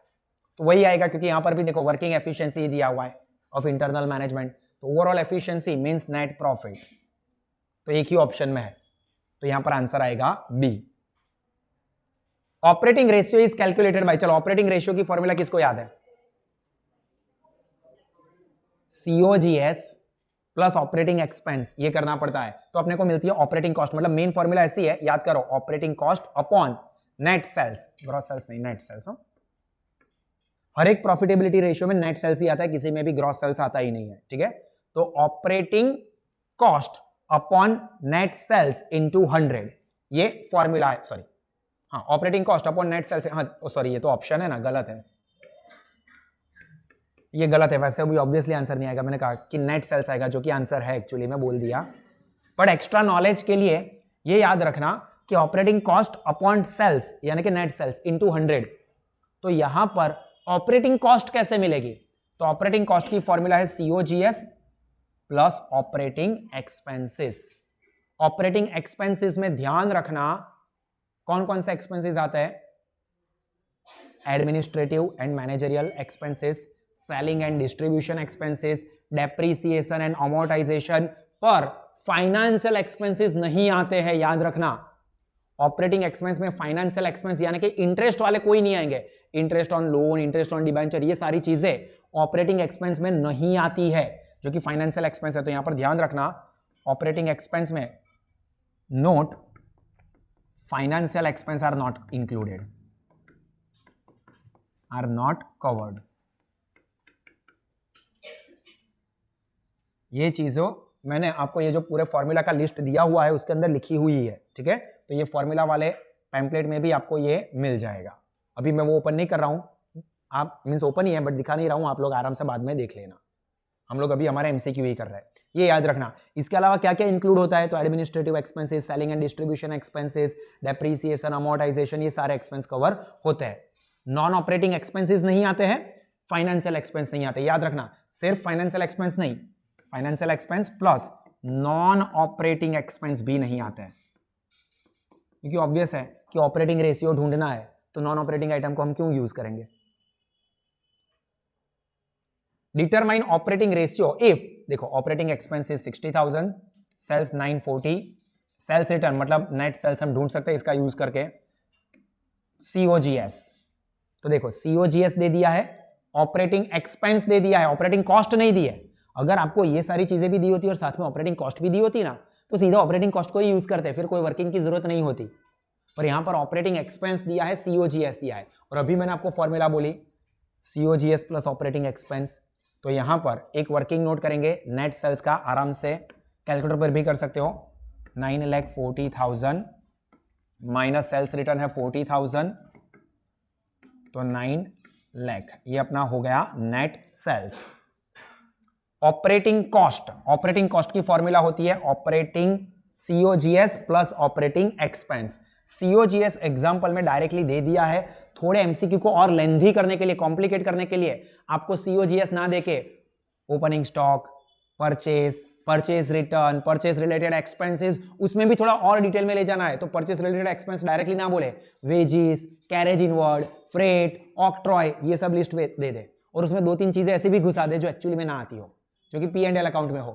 तो वही आएगा, क्योंकि यहां पर भी देखो वर्किंग एफिशिएंसी दिया हुआ है ऑफ इंटरनल मैनेजमेंट, तो overall efficiency means net profit, तो एक ही ऑप्शन में है, तो यहां पर आंसर आएगा B. Operating ratio is calculated by, चलो ऑपरेटिंग रेशियो की फॉर्मूला किसको याद है? COGS प्लस ऑपरेटिंग एक्सपेंस, ये करना पड़ता है, तो अपने को मिलती है ऑपरेटिंग कॉस्ट। मतलब मेन फॉर्मूला ऐसी है, याद करो, operating cost upon net sales, gross sales नहीं, नेट सेल्स। हर एक प्रॉफिटेबिलिटी रेशियो में नेट सेल्स ही आता है, किसी में भी ग्रॉस सेल्स आता ही नहीं है, ठीक है। तो operating cost upon net sales into 100 ये फॉर्मूला है, सॉरी हाँ, operating cost upon net sales, हाँ सॉरी ये तो ऑप्शन है ना, गलत है, ये गलत है। वैसे भी ऑब्वियसली आंसर नहीं आएगा, मैंने कहा कि नेट सेल्स आएगा, जो कि आंसर है एक्चुअली, मैं बोल दिया। बट एक्स्ट्रा नॉलेज के लिए ये याद रखना कि ऑपरेटिंग कॉस्ट अपॉन सेल्स यानी कि नेट सेल्स इनटू 100, तो यहां पर ऑपरेटिंग कॉस्ट कैसे मिलेगी? तो ऑपरेटिंग कॉस्ट की फॉर्मूला है COGS plus operating expenses. Operating expenses में ध्यान रखना कौन कौन से एक्सपेंसेस आते हैं? Administrative and managerial expenses, selling and distribution expenses, depreciation and amortisation, पर फाइनेंशियल एक्सपेंसेस नहीं आते हैं, याद रखना। ऑपरेटिंग एक्सपेंस में फाइनेंशियल एक्सपेंस यानी कि इंटरेस्ट वाले कोई नहीं आएंगे, interest on loan, interest on debenture, ये सारी चीजें ऑपरेटिंग एक्सपेंस में नहीं आती है, जो कि फाइनेंशियल एक्सपेंस है। तो यहां पर ध्यान रखना, ऑपरेटिंग एक्सपेंस में not financial expense are not included, are not covered. ये चीजों मैंने आपको ये जो पूरे फॉर्मूला का लिस्ट दिया हुआ है उसके अंदर लिखी हुई है, ठीक है। तो ये फॉर्मूला वाले पैम्पलेट में भी आपको ये मिल जाएगा। अभी मैं वो ओपन नहीं कर रहा हूं, आप मींस ओपन ही है बट दिखा नहीं रहा हूं, आप लोग आराम से बाद में देख लेना। हम लोग अभी हमारा MCQ ही कर रहे हैं, ये याद रखना। इसके अलावा क्या क्या इंक्लूड होता है? तो administrative expenses, selling and distribution expenses, depreciation, amortisation, ये सारे एक्सपेंस कवर होते हैं। नॉन ऑपरेटिंग एक्सपेंसेस नहीं आते हैं, फाइनेंशियल एक्सपेंस नहीं आते, याद रखना। सिर्फ फाइनेंशियल एक्सपेंस नहीं, financial expense plus non operating expense भी नहीं आते हैं, क्योंकि ऑब्वियस है कि ऑपरेटिंग रेशियो ढूंढना है, तो नॉन ऑपरेटिंग आइटम को हम क्यों यूज करेंगे? डिटरमाइन ऑपरेटिंग रेशियो इफ, देखो operating expense is 60,000, sales 940, sales return मतलब नेट सेल्स हम ढूंढ सकते हैं इसका यूज करके, COGS। तो देखो COGS दे दिया है, ऑपरेटिंग एक्सपेंस दे दिया है, ऑपरेटिंग कॉस्ट नहीं दी है। अगर आपको ये सारी चीजें भी दी होती और साथ में ऑपरेटिंग कॉस्ट भी दी होती ना, तो सीधा ऑपरेटिंग कॉस्ट को ही यूज करते, फिर कोई वर्किंग की जरूरत नहीं होती। पर यहां पर ऑपरेटिंग एक्सपेंस दिया है, COGS दिया है, और अभी मैंने आपको फॉर्मूला बोली COGS प्लस ऑपरेटिंग एक्सपेंस। तो यहां पर एक वर्किंग नोट करेंगे नेट सेल्स का, आराम से कैलकुलेटर पर भी कर सकते हो। 9,40,000 माइनस सेल्स रिटर्न है 40,000, तो 9 लाख, ये अपना हो गया नेट सेल्स। ऑपरेटिंग कॉस्ट की फॉर्मूला होती है operating COGS plus operating expense. COGS example में डायरेक्टली दे दिया है, थोड़े MCQ को और लेंथी करने के लिए, कॉम्प्लिकेट करने के लिए आपको COGS ना देके opening stock, purchase return, purchase related expenses, उसमें भी थोड़ा और डिटेल में ले जाना है, तो परचेज रिलेटेड एक्सपेंस डायरेक्टली ना बोले, wages, carriage inward, freight, octroi, ये सब लिस्ट दे दे, और उसमें 2-3 चीजें ऐसी भी घुसा दे जो एक्चुअली में ना आती हो, जो कि P&L अकाउंट में हो।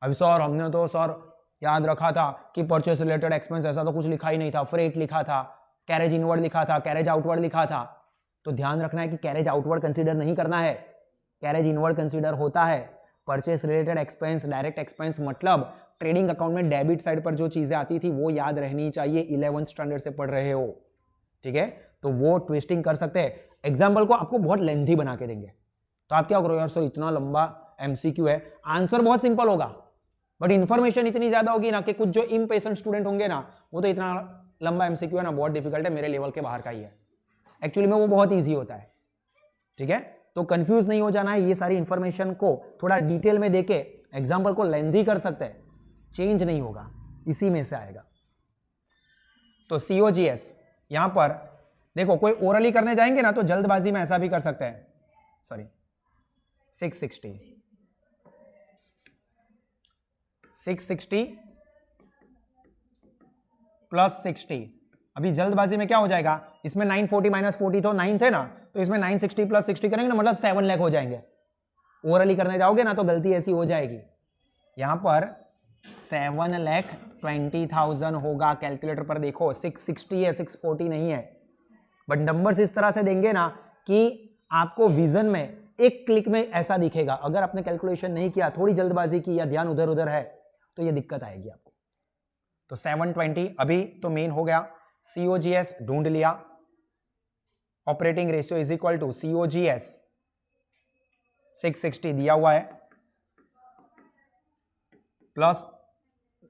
अभी सर हमने तो सर याद रखा था कि परचेस रिलेटेड एक्सपेंस, ऐसा तो कुछ लिखा ही नहीं था, फ्रेट लिखा था, कैरेज इनवर्ड लिखा था, कैरेज आउटवर्ड लिखा था। तो ध्यान रखना है कि कैरेज आउटवर्ड कंसीडर नहीं करना है, कैरेज इनवर्ड कंसीडर होता है। Purchase related expense, direct expense मतलब ट्रेडिंग अकाउंट में डेबिट साइड पर जो चीजें आती थी वो याद रहनी चाहिए, 11th स्टैंडर्ड से पढ़ रहे हो, ठीक है। तो वो ट्विस्टिंग कर सकते हैं, एग्जाम्पल को आपको बहुत लेंथी बना के देंगे, तो आप क्या करो यार सर इतना लंबा MCQ है, आंसर बहुत सिंपल होगा बट इंफॉर्मेशन इतनी ज्यादा होगी ना कि कुछ जो इम्पेशेंट स्टूडेंट होंगे ना, वो तो इतना लंबा MCQ है ना, बहुत डिफिकल्ट है, मेरे लेवल के बाहर का ही है, एक्चुअली में वो बहुत ईजी होता है, ठीक है। तो कंफ्यूज नहीं हो जाना है, ये सारी इंफॉर्मेशन को थोड़ा डिटेल में देके एग्जाम्पल को लेंथी कर सकते हैं, चेंज नहीं होगा, इसी में से आएगा। तो COGS यहां पर देखो, कोई ओरली करने जाएंगे ना तो जल्दबाजी में ऐसा भी कर सकते हैं, सॉरी 660 प्लस 60, अभी जल्दबाजी में क्या हो जाएगा, इसमें 940 माइनस 40 तो 9 थे ना, तो इसमें 960 प्लस 60 करेंगे ना, मतलब 7 लाख हो जाएंगे। ओरली करने जाओगे ना तो गलती ऐसी हो जाएगी, यहां पर 7,20,000 होगा, कैलकुलेटर पर देखो 660 है, 640 नहीं है, बट नंबर्स इस तरह से देंगे ना कि आपको विजन में एक क्लिक में ऐसा दिखेगा। अगर आपने कैलकुलेशन नहीं किया, थोड़ी जल्दबाजी की या ध्यान उधर उधर है, तो ये दिक्कत आएगी आपको। तो 720 अभी तो मेन हो गया, COGS ढूंढ लिया, operating ratio is equal to COGS 660 दिया हुआ है, प्लस,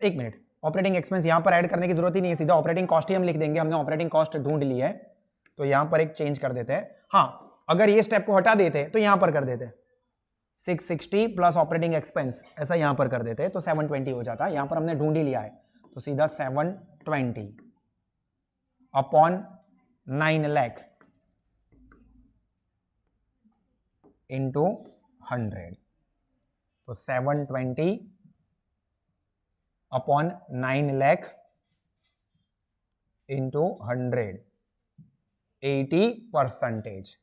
एक मिनट, ऑपरेटिंग एक्सपेंस यहां पर ऐड करने की जरूरत ही नहीं है, सीधा ऑपरेटिंग कॉस्ट ही हम लिख देंगे, हमने ऑपरेटिंग कॉस्ट ढूंढ ली है, तो यहां पर एक चेंज कर देते हैं। हाँ, अगर ये स्टेप को हटा देते तो यहां पर कर देते 660 प्लस ऑपरेटिंग एक्सपेंस, ऐसा यहां पर कर देते तो 720 हो जाता। यहां पर हमने ढूंढ ही लिया है, तो सीधा 720 अपॉन 9 लाख इंटू 100, तो 720 अपॉन 9 लाख इंटू 100, 80%,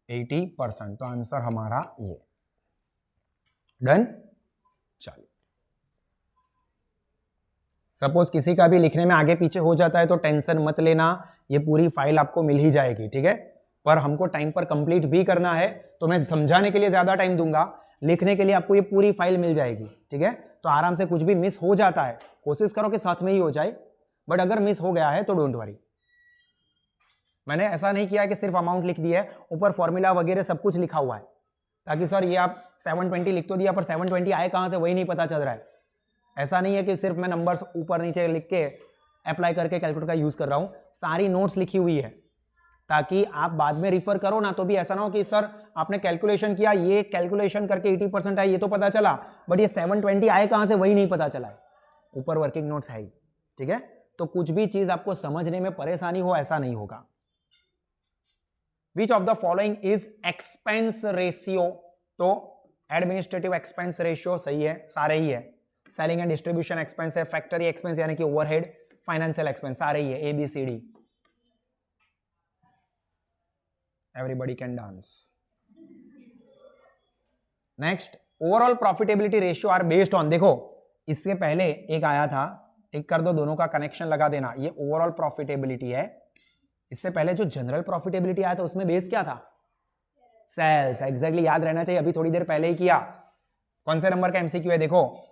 80%, तो आंसर हमारा ये। डन। चलिए, सपोज किसी का भी लिखने में आगे पीछे हो जाता है तो टेंशन मत लेना, ये पूरी फाइल आपको मिल ही जाएगी, ठीक है। पर हमको टाइम पर कंप्लीट भी करना है, तो मैं समझाने के लिए ज्यादा टाइम दूंगा, लिखने के लिए आपको ये पूरी फाइल मिल जाएगी, ठीक है। तो आराम से, कुछ भी मिस हो जाता है कोशिश करो कि साथ में ही हो जाए, बट अगर मिस हो गया है तो डोंट वरी। मैंने ऐसा नहीं किया कि सिर्फ अमाउंट लिख दिया है, ऊपर फॉर्मूला वगैरह सब कुछ लिखा हुआ है, ताकि सर ये आप 720 लिख तो दिया पर 720 आए कहां से वही नहीं पता चल रहा है। ऐसा नहीं है कि सिर्फ मैं नंबर्स ऊपर नीचे लिख के अप्लाई करके कैलकुलेटर का यूज कर रहा हूं, सारी नोट्स लिखी हुई है, ताकि आप बाद में रिफर करो ना तो भी ऐसा ना हो कि सर आपने कैलकुलेशन किया, ये कैलकुलेशन करके 80% आए, ये तो पता चला, बट ये 720 आए कहां से वही नहीं पता चला है। ऊपर वर्किंग नोट्स है ही, ठीक है। तो कुछ भी चीज आपको समझने में परेशानी हो, ऐसा नहीं होगा। विच of the following is expense ratio, तो एडमिनिस्ट्रेटिव एक्सपेंस रेशियो सही है, सारे ही है। सेलिंग एंड डिस्ट्रीब्यूशन एक्सपेंस है, फैक्टरी एक्सपेंस यानी कि ओवरहेड, फाइनेंशियल एक्सपेंस, सारे ही है, ABCD। Everybody can dance. Next, overall profitability ratio are based on, देखो इससे पहले एक आया था, टिक कर दो, दोनों का कनेक्शन लगा देना, ये ओवरऑल प्रॉफिटेबिलिटी है। इससे पहले जो जनरल प्रॉफिटेबिलिटी आया था उसमें बेस क्या था? सेल्स, एग्जैक्टली याद रहना चाहिए, अभी थोड़ी देर पहले ही किया। कौन से नंबर का MCQ है देखो,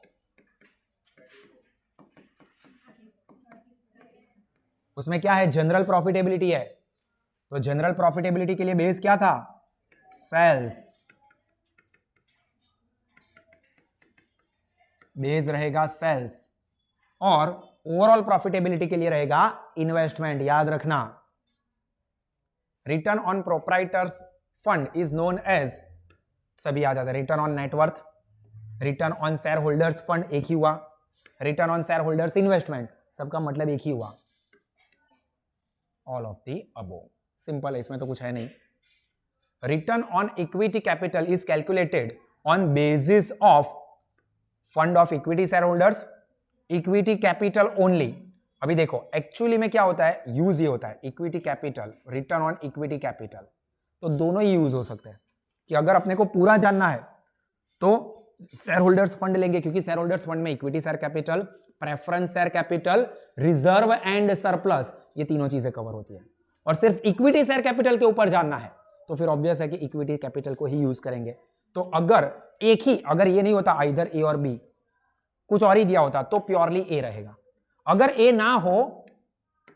उसमें क्या है? जनरल प्रॉफिटेबिलिटी है। तो जनरल प्रॉफिटेबिलिटी के लिए बेस क्या था? सेल्स, बेस रहेगा सेल्स, और ओवरऑल प्रॉफिटेबिलिटी के लिए रहेगा इन्वेस्टमेंट, याद रखना। Return on proprietors fund is known as, सभी आ जाता है, return on net worth, return on shareholders fund एक ही हुआ, return on shareholders investment, सबका मतलब एक ही हुआ। All of the above, simple है, इसमें तो कुछ है नहीं। Return on equity capital is calculated on basis of fund of equity share holders, equity capital only. अभी देखो एक्चुअली में क्या होता है, यूज ये होता है equity capital, return on equity capital, तो दोनों ही यूज हो सकते हैं। कि अगर अपने को पूरा जानना है तो शेयर होल्डर्स फंड लेंगे, क्योंकि शेयर होल्डर्स फंड में equity share capital, preference share capital, reserve and surplus, ये तीनों चीजें कवर होती है। और सिर्फ इक्विटी शेयर कैपिटल के ऊपर जानना है तो फिर ऑब्वियस है कि इक्विटी कैपिटल को ही यूज करेंगे। तो अगर एक ही, अगर ये नहीं होता आइदर ए और बी, कुछ और ही दिया होता तो प्योरली ए रहेगा। अगर ए ना हो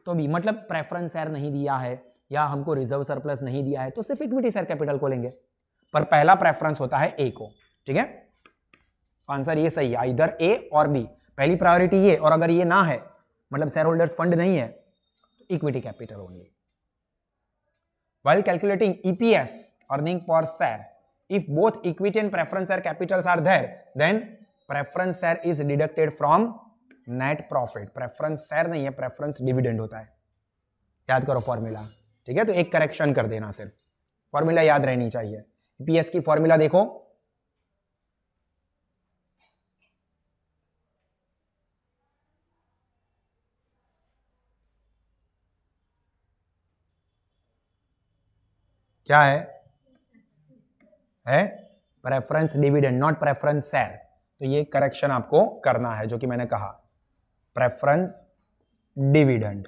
तो बी, मतलब प्रेफरेंस शेयर नहीं दिया है या हमको रिजर्व सरप्लस नहीं दिया है तो सिर्फ इक्विटी शेयर कैपिटल को लेंगे, पर पहला प्रेफरेंस होता है ए को, ठीक है। आंसर ये सही है, आइदर ए और बी, पहली प्रायोरिटी ये, और अगर ये ना है मतलब शेयर होल्डर्स फंड नहीं है तो equity capital only. While calculating EPS, earning per share, if both equity and preference share capitals are there, then preference share is deducted from net profit. Preference share नहीं है, preference dividend होता है, याद करो फॉर्मूला, ठीक है। तो एक करेक्शन कर देना, सिर्फ फॉर्मूला याद रहनी चाहिए। EPS की फॉर्मूला देखो, क्या है preference dividend, not preference share. तो ये करेक्शन आपको करना है जो कि मैंने कहा, preference dividend.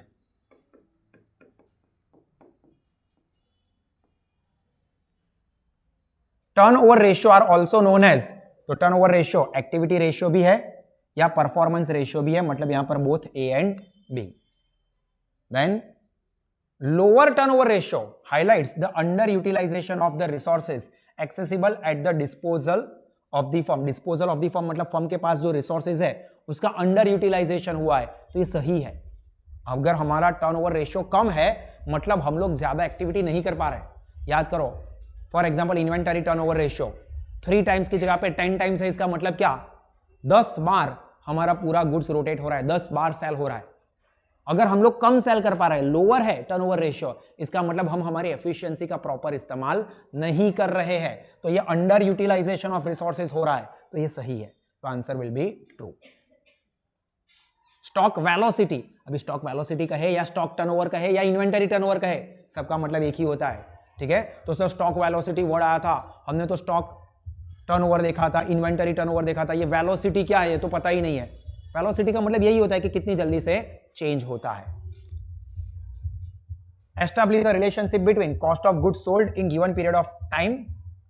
Turnover ratio are also known as, तो टर्नओवर रेशियो एक्टिविटी रेशियो भी है या परफॉर्मेंस रेशियो भी है, मतलब यहां पर both A and B. Then lower turnover ratio highlights the underutilization of the resources accessible at the disposal of the firm. Disposal of the firm मतलब फर्म के पास जो रिसोर्सेज है उसका अंडर यूटिलाइजेशन हुआ है, तो ये सही है. अगर हमारा टर्नओवर रेशियो कम है मतलब हम लोग ज्यादा एक्टिविटी नहीं कर पा रहे. याद करो, for example inventory turnover ratio 3 times की जगह पे 10 टाइम्स है. इसका मतलब क्या, 10 बार हमारा पूरा गुड्स रोटेट हो रहा है, 10 बार सेल हो रहा है. अगर हम लोग कम सेल कर पा रहे हैं, लोअर है टर्नओवर रेशियो, इसका मतलब हम हमारी एफिशिएंसी का प्रॉपर इस्तेमाल नहीं कर रहे हैं, तो ये अंडर यूटिलाइजेशन ऑफ रिसोर्सेज हो रहा है, तो ये सही है. तो answer will be true. Stock velocity, अभी स्टॉक वेलोसिटी कहे या स्टॉक टर्नओवर कहे या इन्वेंटरी टर्नओवर कहे, सबका मतलब एक ही होता है. ठीक है, तो सर स्टॉक वेलोसिटी वर्ड आया था, हमने तो स्टॉक टर्नओवर देखा था, इन्वेंटरी टर्नओवर देखा था. ये वेलोसिटी क्या है ये तो पता ही नहीं है. वेलोसिटी का मतलब यही होता है कि कितनी जल्दी से चेंज होता है. Establish the relationship between cost of goods sold in given period of time,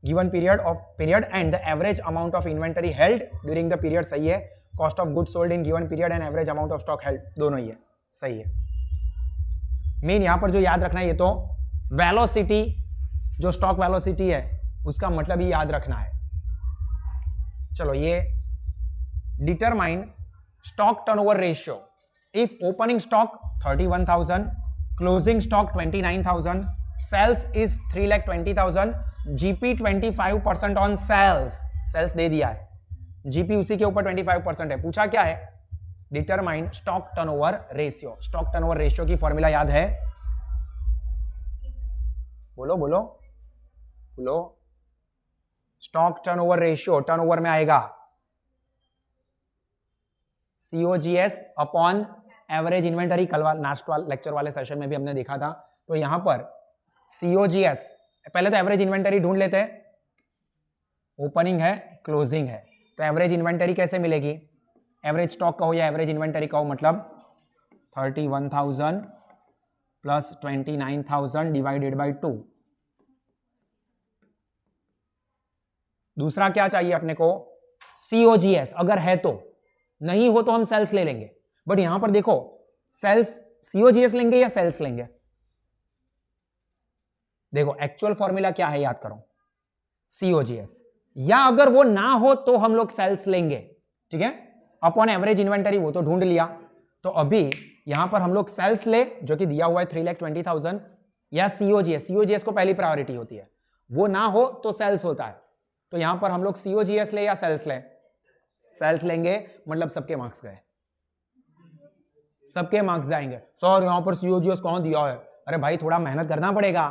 given period and the average amount of inventory held during the period. सही है. Cost of goods sold in given period and average amount of stock held, दोनों ही है. सही है. मेन यहां पर जो याद रखना है ये तो वेलोसिटी, जो स्टॉक वेलोसिटी है उसका मतलब ही याद रखना है. चलो, ये determine stock turnover ratio if opening stock 31,000, closing stock 29,000, sales is 3,20,000, GP 25% on sales दे दिया है, GP उसी के ऊपर 25% है. पूछा क्या है, determine stock turnover ratio. Stock turnover ratio की फॉर्मूला याद है? बोलो बोलो बोलो. स्टॉक टर्नओवर रेशियो टर्नओवर में आएगा COGS अपॉन एवरेज इन्वेंटरी. कल लेक्चर वाले सेशन में भी हमने देखा था. तो यहां पर COGS, पहले तो एवरेज इन्वेंटरी ढूंढ लेते हैं. ओपनिंग है, क्लोजिंग है, तो एवरेज इन्वेंटरी कैसे मिलेगी? एवरेज स्टॉक का हो या एवरेज इन्वेंटरी का हो, मतलब 31,000 प्लस 29,000 डिवाइडेड बाई 2. दूसरा क्या चाहिए अपने को? COGS. अगर है तो, नहीं हो तो हम सेल्स ले लेंगे. बट यहां पर देखो, सेल्स COGS लेंगे या सेल्स लेंगे? देखो एक्चुअल फॉर्मूला क्या है, याद करो, COGS. या अगर वो ना हो तो हम लोग सेल्स लेंगे. ठीक है, अपॉन एवरेज इन्वेंटरी वो तो ढूंढ लिया. तो अभी यहां पर हम लोग सेल्स ले, जो कि दिया हुआ है 3,20,000, या COGS को पहली प्रायोरिटी होती है. वो ना हो तो सेल्स होता है. तो यहां पर हम लोग COGS ले या सेल्स ले? सेल्स लेंगे, मतलब सबके मार्क्स गए, सबके मार्क्स जाएंगे. सर यहां पर COGS कौन दिया है? अरे भाई थोड़ा मेहनत करना पड़ेगा.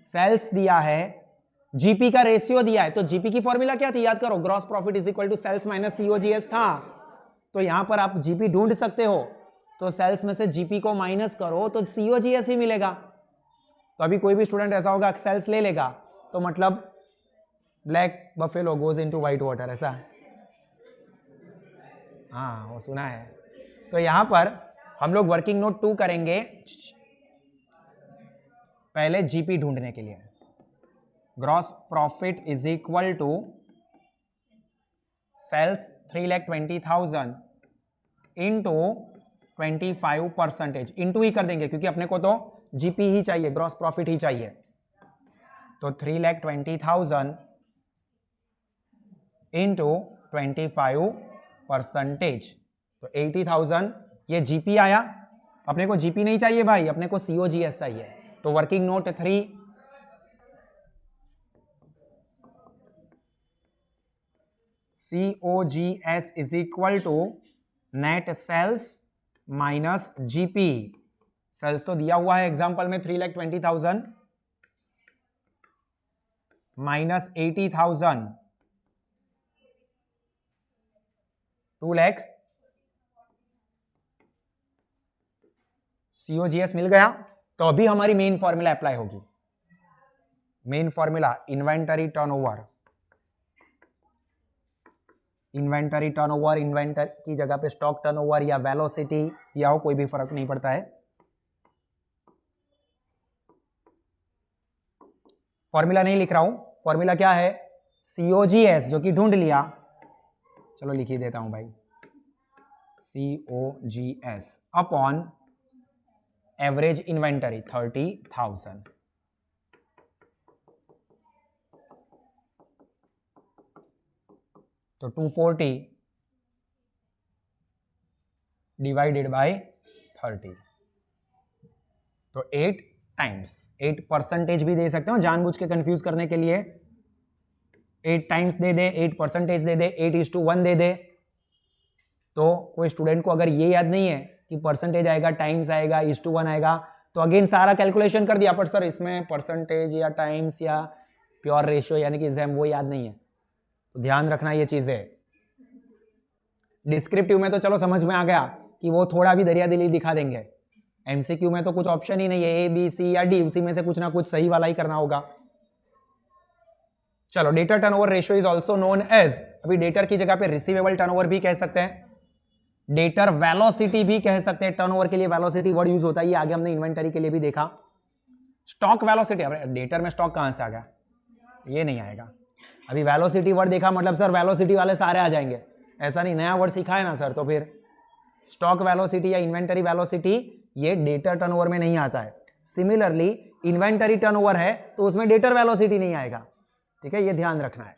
सेल्स दिया है, GP का रेशियो दिया है, तो GP की फॉर्मूला क्या थी, याद करो, gross profit is equal to sales minus COGS था. तो यहां पर आप GP ढूंढ सकते हो, तो सेल्स में से GP को माइनस करो तो COGS ही मिलेगा. तो अभी कोई भी स्टूडेंट ऐसा होगा सेल्स ले लेगा, तो मतलब black buffalo goes into white water, ऐसा. हाँ वो सुना है. तो यहां पर हम लोग वर्किंग नोट 2 करेंगे पहले GP ढूंढने के लिए. Gross profit is equal to sales 3,20,000 into 25%. Into ही कर देंगे क्योंकि अपने को तो GP ही चाहिए, ग्रॉस प्रॉफिट ही चाहिए. तो 3,20,000 इंटू 25%, तो 80,000. ये GP आया. अपने को GP नहीं चाहिए भाई, अपने को COGS चाहिए. तो working note 3, COGS is equal to net sales minus GP. Sales तो दिया हुआ है एग्जांपल में 3,20,000 माइनस 80,000, 2 लाख. COGS मिल गया. तो अभी हमारी मेन फॉर्मूला अप्लाई होगी. Main formula inventory turnover. Inventory turnover, inventor की जगह पे स्टॉक टर्नओवर या वेलोसिटी दिया हो, कोई भी फर्क नहीं पड़ता है. फॉर्मूला नहीं लिख रहा हूं. फॉर्मूला क्या है? COGS, जो कि ढूंढ लिया. चलो लिख ही देता हूं भाई. COGS अपॉन एवरेज इन्वेंटरी 30,000, तो 240 डिवाइडेड बाय 30, तो 8 टाइम्स, 8% भी दे सकते हो जानबूझ के कंफ्यूज करने के लिए, 8 टाइम्स दे दे, 8% दे दे, 8:1 दे दे, तो कोई स्टूडेंट को अगर ये याद नहीं है कि परसेंटेज आएगा, टाइम्स आएगा, 1:1 आएगा, तो अगेन सारा कैलकुलेशन कर दिया, पर सर इसमें परसेंटेज या टाइम्स या प्योर रेशियो यानी कि जेम वो याद नहीं है, तो ध्यान रखना ये चीजें। डिस्क्रिप्टिव में तो चलो समझ में आ गया कि वो थोड़ा भी दरिया दिली दिखा देंगे, एमसीक्यू में तो कुछ ऑप्शन ही नहीं है, ए बी सी या डी, उसी में से कुछ ना कुछ सही वाला ही करना होगा। चलो, debtor turnover ratio is also known as, अभी डेटर की जगह पे रिसीवेबल टर्नओवर भी कह सकते हैं, डेटर वेलोसिटी भी कह सकते हैं, टर्नओवर के लिए वेलोसिटी वर्ड यूज होता है, ये आगे हमने इन्वेंटरी के लिए भी देखा। स्टॉक वेलोसिटी, डेटर में स्टॉक कहां से आ गया, ये नहीं आएगा। अभी वेलोसिटी वर्ड देखा मतलब सर वेलोसिटी वाले सारे आ जाएंगे, ऐसा नहीं, नया वर्ड सीखा है ना सर, तो फिर स्टॉक वेलोसिटी या इन्वेंटरी वेलोसिटी ये डेटर टर्नओवर में नहीं आता है। सिमिलरली इन्वेंटरी टर्नओवर है तो उसमें डेटर वेलोसिटी नहीं आएगा, ठीक है, ये ध्यान रखना है।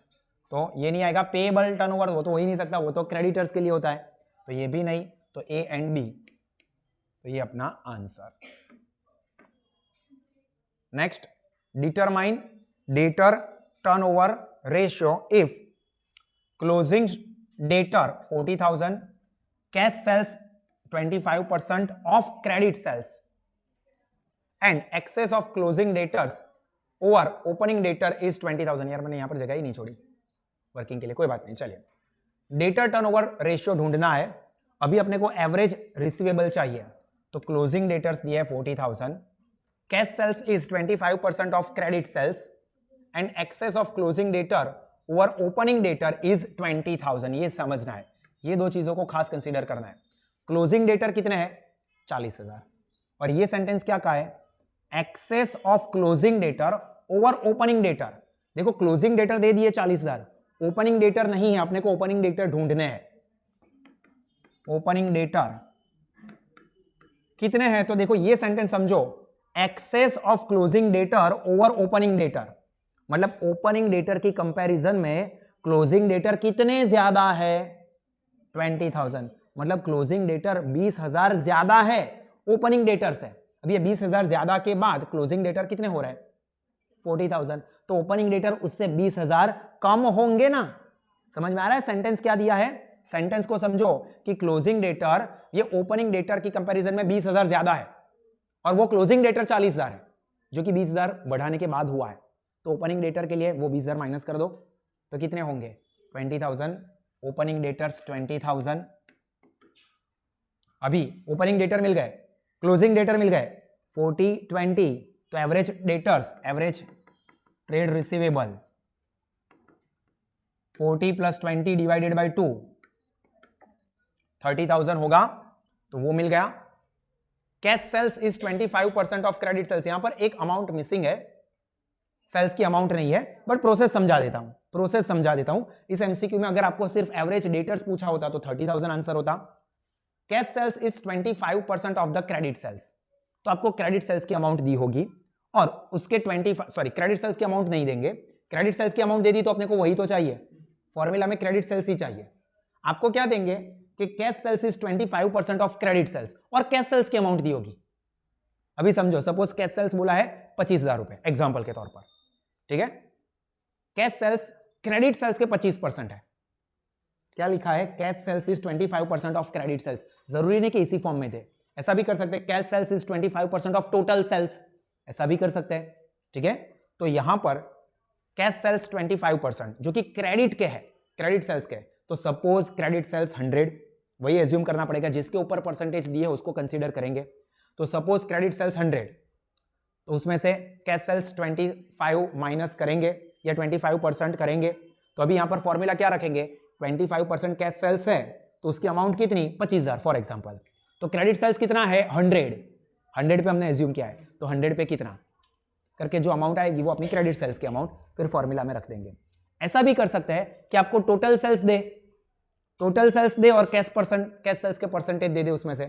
तो ये नहीं आएगा। पेबल टर्नओवर वो तो हो ही नहीं सकता, वो तो क्रेडिटर्स के लिए होता है, तो ये भी नहीं, तो ए एंड बी, तो ये अपना answer. Next, determine debtor turnover ratio if closing debtor 40,000, cash sales 25% of credit sales and excess of closing debtors over opening debtor is 20,000। यार मैंने यहां पर जगह ही नहीं छोड़ी वर्किंग के लिए, कोई बात नहीं। चलिए, डेटर टर्नओवर रेशियो ढूंढना है, अभी अपने को एवरेज रिसीवेबल चाहिए, तो क्लोजिंग डेटर्स दिए 40,000, cash sales is 25% of credit sales and excess of closing debtor over opening debtor is 20,000। ये समझना है, ये दो चीजों को खास कंसीडर करना है। क्लोजिंग डेटर कितने हैं, 40,000, और ये सेंटेंस क्या कहा है, excess of closing debtor over opening debtor. देखो क्लोजिंग डेटर दे दिए 40,000, ओपनिंग डेटर नहीं है, अपने को ओपनिंग डेटर ढूंढने हैं। ओपनिंग डेटर कितने हैं, तो देखो ये सेंटेंस समझो, excess of closing debtor over opening debtor, मतलब ओपनिंग डेटर की कंपैरिजन में क्लोजिंग डेटर कितने ज्यादा है, 20,000, मतलब क्लोजिंग डेटर 20,000 ज्यादा है ओपनिंग डेटर से। अब ये 20,000 ज्यादा के बाद क्लोजिंग डेटर कितने हो रहे हैं, 40,000, तो ओपनिंग डेटर उससे 20,000 कम होंगे ना। समझ में आ रहा है सेंटेंस क्या दिया है, सेंटेंस को समझो कि क्लोजिंग डेटर ये ओपनिंग डेटर की कंपैरिजन में 20,000 ज्यादा है, और वो क्लोजिंग डेटर 40,000 है, जो कि 20,000 बढ़ाने के बाद हुआ है, तो ओपनिंग डेटर के लिए वो 20,000 माइनस कर दो, तो कितने होंगे, 20,000, ओपनिंग डेटर्स 20,000। अभी ओपनिंग डेटर मिल गए, क्लोजिंग डेटर मिल गए, 40, 20, तो average debtors, average trade receivable 40 + 20 divided by 2, 30,000 होगा, तो वो मिल गया। Cash sales is 25% of credit sales, यहां पर एक अमाउंट मिसिंग है, सेल्स की अमाउंट नहीं है, बट प्रोसेस समझा देता हूं। इस एमसीक्यू में अगर आपको सिर्फ एवरेज डेटर्स पूछा होता तो 30,000 आंसर होता। Cash sales is 25% of the credit sales, तो आपको क्रेडिट सेल्स की अमाउंट दी होगी, और उसके क्रेडिट सेल्स की अमाउंट नहीं देंगे, क्रेडिट सेल्स की अमाउंट दे दी तो अपने को वही तो चाहिए, फॉर्मूला में क्रेडिट सेल्स ही चाहिए। आपको क्या देंगे कि cash sales is 25% of credit sales, और कैश सेल्स की अमाउंट दी होगी। अभी समझो, सपोज कैश सेल्स बोला है 25,000 रुपए एग्जाम्पल के तौर पर, ठीक है, कैश सेल्स क्रेडिट सेल्स के 25% है, क्या लिखा है, cash sales is 25% of credit sales, जरूरी नहीं कि इसी फॉर्म में दे, ऐसा भी कर सकते हैं, cash sales is 25% of total sales, ऐसा भी कर सकते हैं, ठीक है। तो यहां पर कैश सेल्स 25% जो कि क्रेडिट के है, क्रेडिट सेल्स के, तो सपोज क्रेडिट सेल्स 100, वही एज्यूम करना पड़ेगा, जिसके ऊपर परसेंटेज दिए उसको कंसीडर करेंगे। तो सपोज क्रेडिट सेल्स 100, तो उसमें से कैश सेल्स 25 माइनस करेंगे या 25% करेंगे, तो अभी यहां पर फॉर्मूला क्या रखेंगे, 25% कैश सेल्स है तो उसकी अमाउंट कितनी, 25,000 फॉर एग्जांपल, तो क्रेडिट सेल्स कितना है 100 पे हमने एज्यूम किया है, तो 100 पे कितना करके जो अमाउंट आएगी वो अपनी क्रेडिट सेल्स की अमाउंट फिर फॉर्मूला में रख देंगे। ऐसा भी कर सकते हैं कि आपको टोटल सेल्स दे और कैश सेल्स के परसेंटेज दे दे उसमें से,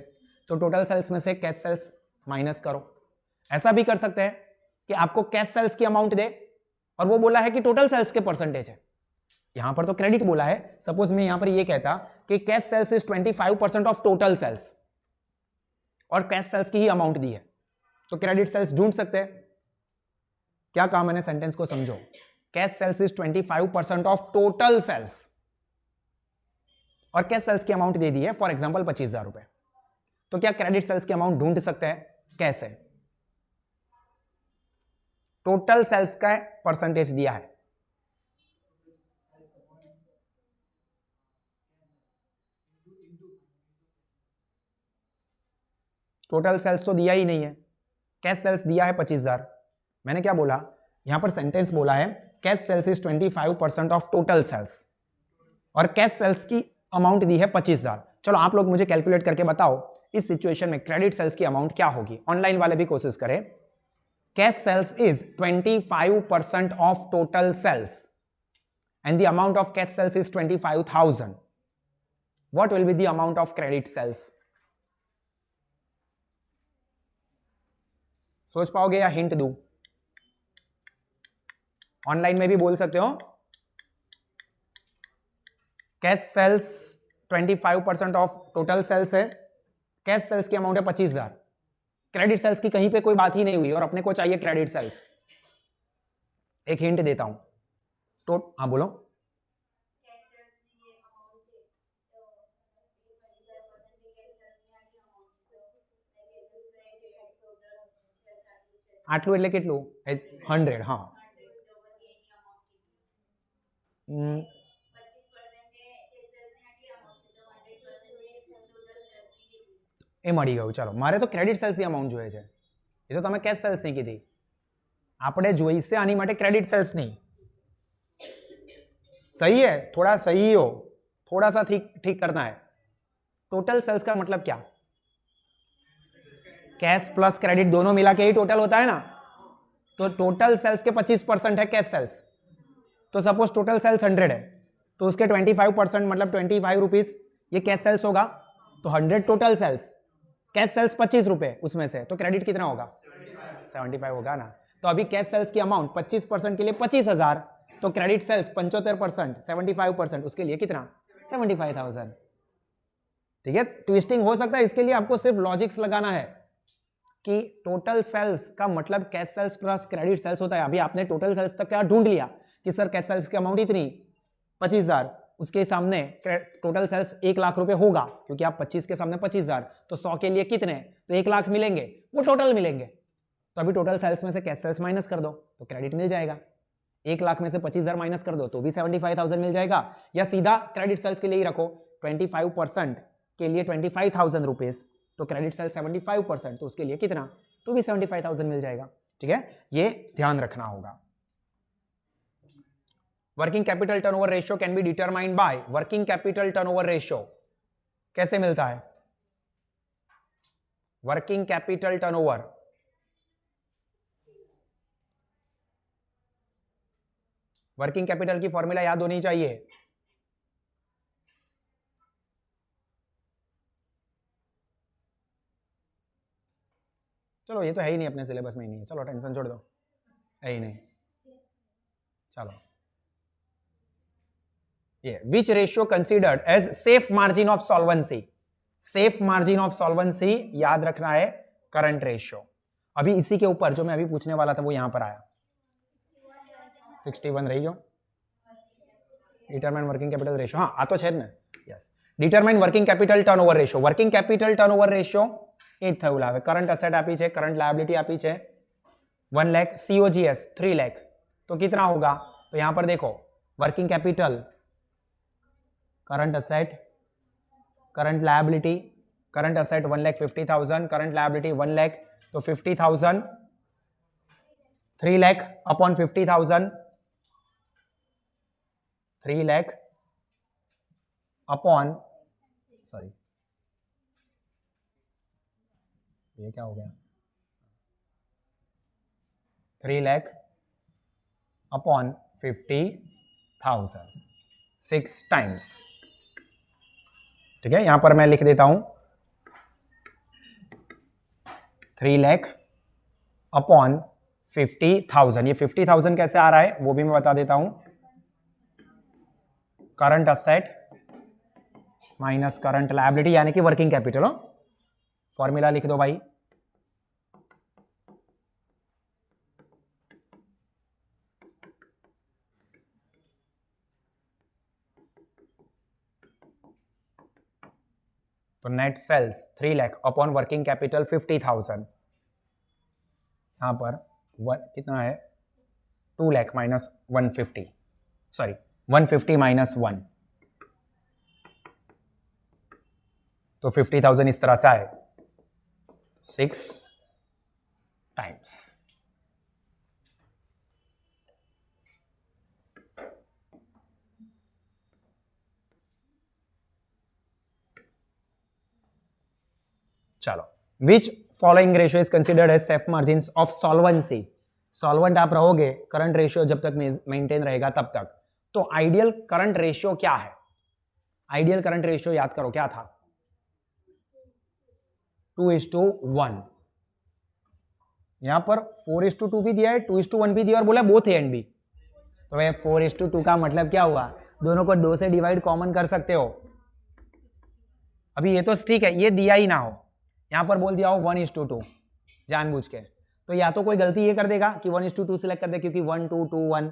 तो टोटल सेल्स में से कैश सेल्स माइनस करो। ऐसा भी कर सकते हैं कि आपको कैश सेल्स की अमाउंट दे और वो बोला है कि टोटल सेल्स के परसेंटेज है। यहां पर तो क्रेडिट बोला है, सपोज मैं यहां पर ये कहता कि cash sales is 25% of total sales और कैश सेल्स की ही अमाउंट दी है, तो क्रेडिट सेल्स ढूंढ सकते हैं। क्या कहा मैंने, सेंटेंस को समझो। Cash sales is 25% of total sales और कैश सेल्स की अमाउंट दे दी है फॉर एग्जांपल 25,000 रुपए, तो क्या क्रेडिट सेल्स की अमाउंट ढूंढ सकते हैं? कैसे? टोटल सेल्स का परसेंटेज दिया है, टोटल सेल्स तो दिया ही नहीं है, कैश सेल्स दिया है 25,000। मैंने क्या बोला, यहां पर सेंटेंस बोला है cash sales is 25% of total sales और कैश सेल्स की अमाउंट दी है 25,000। चलो आप लोग मुझे कैलकुलेट करके बताओ इस सिचुएशन में क्रेडिट सेल्स की अमाउंट क्या होगी। ऑनलाइन वाले भी कोशिश करें। Cash sales is 25% of total sales and the amount of cash sales is 25,000. What will be the amount of credit sales? सोच पाओगे या हिंट दूं? ऑनलाइन में भी बोल सकते हो। Cash sales 25% of total sales है, कैश सेल्स की अमाउंट है 25,000, क्रेडिट सेल्स की कहीं पे कोई बात ही नहीं हुई और अपने को चाहिए क्रेडिट सेल्स। एक हिंट देता हूं, तो हाँ बोलो। આટલું એટલે કેટલું? 100. હા, એ મળી ગયું। ચાલો, મારે તો ક્રેડિટ સેલ્સની અમાઉન્ટ જોઈએ છે, એ તો તમે કેશ સેલ્સની કીધી। આપણે જોઈશે આની માટે ક્રેડિટ સેલ્સની। सही है, थोड़ा सही हो, थोड़ा सा ठीक ठीक करना है। टोटल सेल्स का मतलब क्या? कैश प्लस क्रेडिट दोनों मिला के ही टोटल होता है ना। तो टोटल सेल्स के 25% है कैश सेल्स। तो सपोज टोटल सेल्स 100 है, तो उसके 25% मतलब 25 रुपीज ये कैश सेल्स होगा। तो 100 टोटल सेल्स, कैश सेल्स 25 रुपए उसमें से, तो क्रेडिट कितना होगा? 75 होगा ना। तो अभी कैश सेल्स की अमाउंट 25% के लिए 25,000, तो क्रेडिट सेल्स 75%, 75% उसके लिए कितना? 75,000। ठीक है, ट्विस्टिंग हो सकता है, इसके लिए आपको सिर्फ लॉजिक्स लगाना है कि टोटल सेल्स का मतलब cash sales plus credit sales होता है। अभी आपने टोटल सेल्स तक क्या ढूंढ लिया कि सर कैश सेल्स की अमाउंट इतनी 25,000, उसके सामने टोटल सेल्स 1 लाख रुपए होगा क्योंकि आप 25 के सामने 25,000, तो 100 के लिए कितने? तो 1 लाख मिलेंगे, वो टोटल मिलेंगे। तो अभी टोटल सेल्स में से कैश सेल्स माइनस कर दो तो क्रेडिट मिल जाएगा। 1 लाख में से 25,000 माइनस कर दो तो भी 75,000 मिल जाएगा। या सीधा क्रेडिट सेल्स के लिए ही रखो, 25% के लिए 25,000 रुपीज, तो क्रेडिट सेल्स 75%, तो उसके लिए कितना? तो भी 75,000 मिल जाएगा। ठीक है, ये ध्यान रखना होगा। Working capital turnover ratio can be determined by, working capital turnover ratio कैसे मिलता है? Working capital turnover, working capital की फॉर्मूला याद होनी चाहिए। चलो ये तो है ही नहीं, अपने सिलेबस में ही नहीं है, चलो टेंशन छोड़ दो, है ही नहीं। चलो, ये which ratio considered as safe margin of solvency, safe margin of solvency याद रखना है करंट रेशियो। अभी इसी के ऊपर जो मैं अभी पूछने वाला था वो यहां पर आया, 61 रही हो। डिटरमाइन वर्किंग कैपिटल रेशियो, हाँ आ तो है ने, yes. Determine working capital turnover ratio, working capital turnover ratio એ થયું આવે। કરંટ એસેટ આપી છે, કરંટ લાયबिलिटी આપી છે 1 लाख, सीओजीएस 3 लाख, तो कितना होगा? तो यहां पर देखो working capital, current asset, current liability, current asset 1,50,000, current liability 1 lakh, तो 50,000, 3 lakh upon 50,000, 3 lakh upon, sorry ये क्या हो गया, 3 लाख अपॉन 50,000, 6 टाइम्स। ठीक है, यहां पर मैं लिख देता हूं 3 लाख अपॉन 50,000। ये 50,000 कैसे आ रहा है वो भी मैं बता देता हूं। Current asset minus current liability यानी कि वर्किंग कैपिटल। फॉर्मूला लिख दो भाई। तो net sales 3 lakh upon working capital 50,000। यहां पर कितना है 2 लाख माइनस 150, सॉरी 150 माइनस 1, तो 50,000 इस तरह से आए 6 टाइम्स। चलो, which following ratio is considered as safe margin of solvency. Solvent आप रहोगे, करंट रेशियो जब तक मेंटेन रहेगा तब तक। तो आइडियल करंट रेशियो क्या है? आइडियल करंट रेशियो याद करो क्या था? 2:1। यहां पर 4:2 भी दिया है, 2:1 भी दिया और बोला बोथ ए एंड बी। तो भाई 4:2 का मतलब क्या हुआ? दोनों को 2 से डिवाइड कॉमन कर सकते हो। अभी ये तो ठीक है, ये दिया ही ना हो, यहां पर बोल दिया हो 1:2 जानबूझ के, तो या तो कोई गलती ये कर देगा कि 1:2 सिलेक्ट कर दे क्योंकि 1 2 2 1,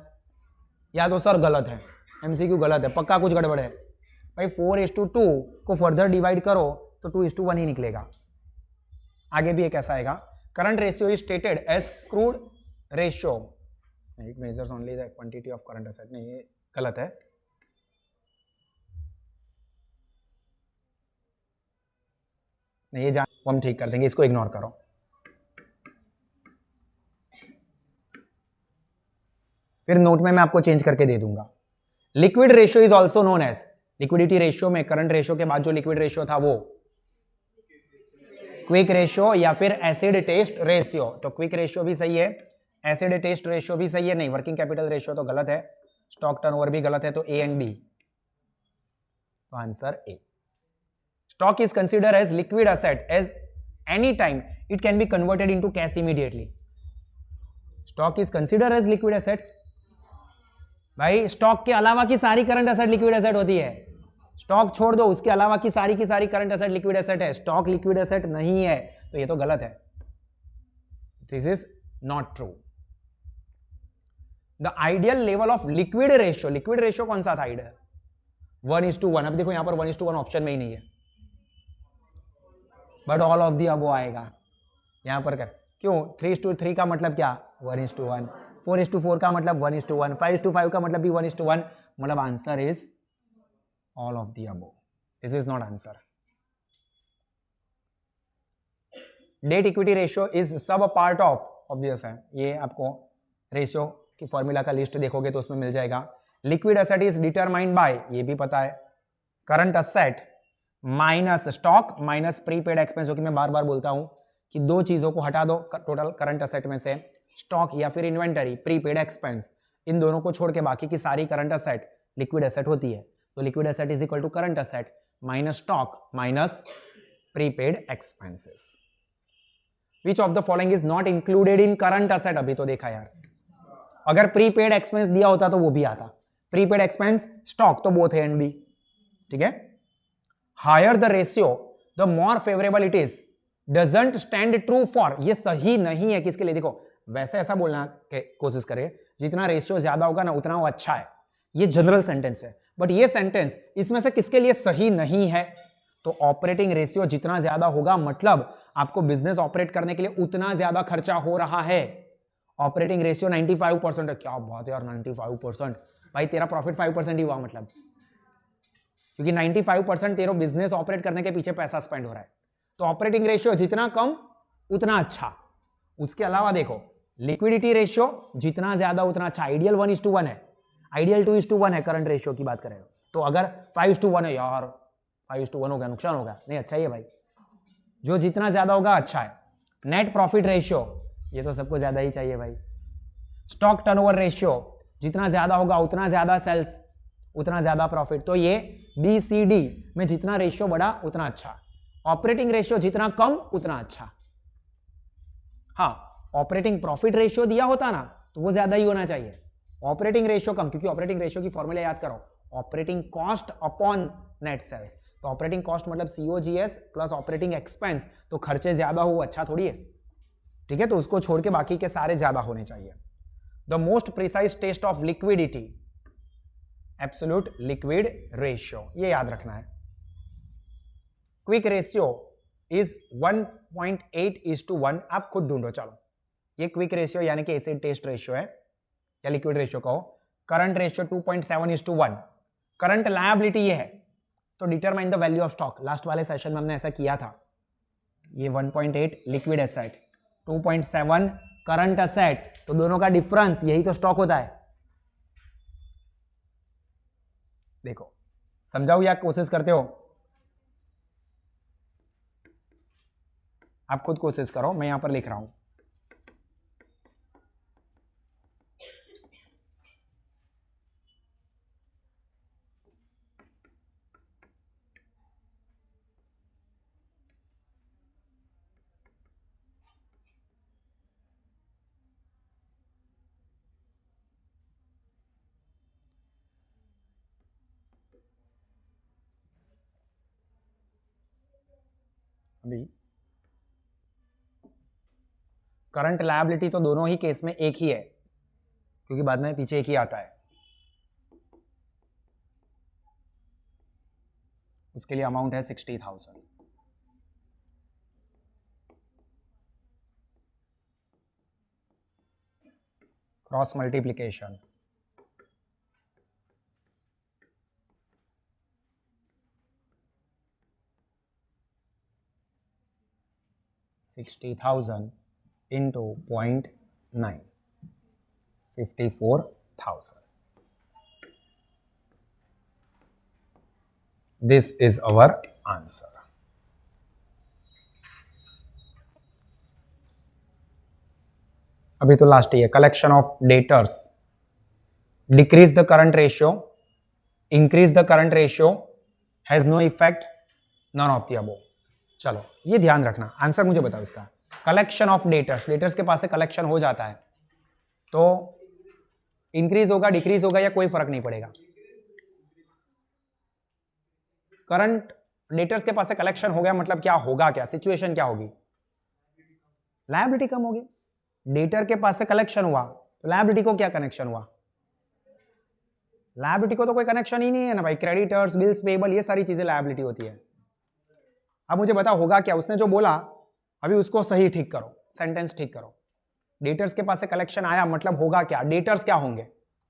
या तो सर गलत है, एमसीक्यू गलत है, पक्का कुछ गड़बड़ है। भाई 4:2 को फर्दर डिवाइड करो तो 2:1 ही निकलेगा। आगे भी एक ऐसा आएगा, current ratio is stated as crude ratio, it measures only the quantity of current asset. नहीं, ये गलत है। नहीं, ये हम ठीक कर देंगे, इसको इग्नोर करो। फिर नोट में मैं आपको चेंज करके दे दूंगा। Liquid ratio is also known as, liquidity ratio में करंट रेशियो के बाद जो लिक्विड रेशियो था वो क्विक रेशियो या फिर एसिड टेस्ट रेशियो। तो क्विक रेशियो भी सही है, एसिड टेस्ट रेशियो भी सही है। नहीं, वर्किंग कैपिटल रेशियो तो गलत है, स्टॉक टर्नओवर भी गलत है, तो ए एंड बी। तो answer A. Stock is consider as liquid asset as any time it can be converted into cash immediately. Stock is consider as liquid asset. भाई स्टॉक के अलावा की सारी करंट एसेट लिक्विड एसेट होती है। स्टॉक छोड़ दो, उसके अलावा की सारी करंट एसेट लिक्विड एसेट है। स्टॉक लिक्विड एसेट नहीं है, तो ये तो गलत है। This is not true. The ideal level of liquid ratio, liquid ratio कौन सा था आइडियल? 1:1। अब देखो यहां पर 1:1 ऑप्शन में ही नहीं है, बट ऑल ऑफ दी अबो आएगा यहां पर। कर क्यों? 3:3 का मतलब क्या? 1:1। 4:4 का मतलब 1:1। 5:5 का मतलब भी 1:1। मतलब answer is all of the above. This is not answer. Debt equity ratio is sub part of, obvious है, ये आपको रेशियो की फॉर्मूला का लिस्ट देखोगे तो उसमें मिल जाएगा। Liquid asset is determined by, ये भी पता है, current asset minus stock minus prepaid expense, जो कि मैं बार बार बोलता हूं कि दो चीजों को हटा दो टोटल करंट एसेट में से, स्टॉक या फिर इन्वेंटरी, प्रीपेड एक्सपेंस, इन दोनों को छोड़ के बाकी की सारी करंट एसेट लिक्विड एसेट होती है। तो liquid asset is equal to current asset minus stock minus prepaid expenses. Which of the following is not included in current asset? अभी तो देखा यार, अगर प्रीपेड एक्सपेंस दिया होता तो वो भी आता, प्रीपेड एक्सपेंस स्टॉक तो बोथ है एंड बी, ठीक है। Higher the ratio the more favourable it is, doesn't stand true for, ये सही नहीं है किसके लिए? देखो वैसे ऐसा बोलना कोशिश करें, जितना रेशियो ज्यादा होगा ना उतना वो अच्छा है, ये जनरल सेंटेंस है, बट ये सेंटेंस इसमें से किसके लिए सही नहीं है? तो ऑपरेटिंग रेशियो जितना ज्यादा होगा मतलब आपको बिजनेस ऑपरेट करने के लिए उतना ज्यादा खर्चा हो रहा है। ऑपरेटिंग रेशियो 95% है, क्या बात है यार 95%, भाई तेरा प्रॉफिट 5% ही हुआ मतलब, क्योंकि 95% तेरा बिजनेस ऑपरेट करने के पीछे पैसा स्पेंड हो रहा है। तो ऑपरेटिंग रेशियो जितना कम उतना अच्छा। उसके अलावा देखो लिक्विडिटी रेशियो जितना ज्यादा उतना अच्छा। आइडियल 1:1 है, आइडियल 2:1 है करंट रेशियो की बात करें तो। अगर 5:1 है यार, 5:1 हो गया, नुकसान होगा, नहीं अच्छा ही है भाई, जो जितना ज्यादा होगा अच्छा है। नेट प्रॉफिट रेशियो, ये तो सबको ज्यादा ही चाहिए भाई। स्टॉक टर्नओवर रेशियो, जितना ज्यादा होगा उतना ज्यादा सेल्स उतना ज्यादा प्रॉफिट, तो ये BCD में जितना रेशियो बढ़ा उतना अच्छा। ऑपरेटिंग रेशियो जितना कम उतना अच्छा। हाँ, ऑपरेटिंग प्रॉफिट रेशियो दिया होता ना तो वो ज्यादा ही होना चाहिए, ऑपरेटिंग रेशियो कम, क्योंकि ऑपरेटिंग रेशियो की फॉर्मूला याद करो, operating cost upon net sales. तो ऑपरेटिंग कॉस्ट मतलब COGS प्लस ऑपरेटिंग एक्सपेंस, तो खर्चे ज्यादा हो अच्छा थोड़ी है, ठीक है, तो उसको छोड़ के बाकी के सारे ज्यादा होने चाहिए। The most precise test of liquidity, absolute liquid ratio, ये याद रखना है। क्विक रेशियो इज 1.8:1, आप खुद ढूंढो, चलो ये क्विक रेशियो यानी कि एसिड टेस्ट रेशियो है या लिक्विड रेशियो कहो। करंट रेशियो 2.7:1, करंट लायबिलिटी ये है, तो determine the value of stock, last वाले सेशन में हमने ऐसा किया था। ये 1.8 लिक्विड एसेट, 2.7 करंट एसेट, तो दोनों का डिफरेंस यही तो स्टॉक होता है। देखो समझाओ या कोशिश करते हो? आप खुद कोशिश करो, मैं यहां पर लिख रहा हूं। अभी करंट लायबिलिटी तो दोनों ही केस में एक ही है, क्योंकि बाद में पीछे एक ही आता है। उसके लिए अमाउंट है 60,000। Cross multiplication, $60,000 into 0.9, 54,000. This is our answer. अभी तो लास्ट ही है, collection of debtors decrease the current ratio, increase the current ratio, has no effect, none of the above. चलो ये ध्यान रखना, आंसर मुझे बताओ इसका। कलेक्शन ऑफ डेटर्स, डेटर्स के पास से कलेक्शन हो जाता है तो इंक्रीज होगा, डिक्रीज होगा या कोई फर्क नहीं पड़ेगा। करंट डेटर्स के पास से कलेक्शन हो गया मतलब क्या होगा, क्या सिचुएशन क्या होगी? लायबिलिटी कम होगी। डेटर के पास से कलेक्शन हुआ तो लायबिलिटी को क्या कनेक्शन हुआ? लायबिलिटी को तो कोई कनेक्शन ही नहीं है ना भाई, क्रेडिटर्स, बिल्स पेबल, ये सारी चीजें लायबिलिटी होती है। अब मुझे बताओ होगा क्या? उसने जो बोला अभी उसको सही ठीक करो, सेंटेंस ठीक करो। डेटर्स के पास से कलेक्शन आया मतलब होगा क्या? डेटर्स क्या होंगे?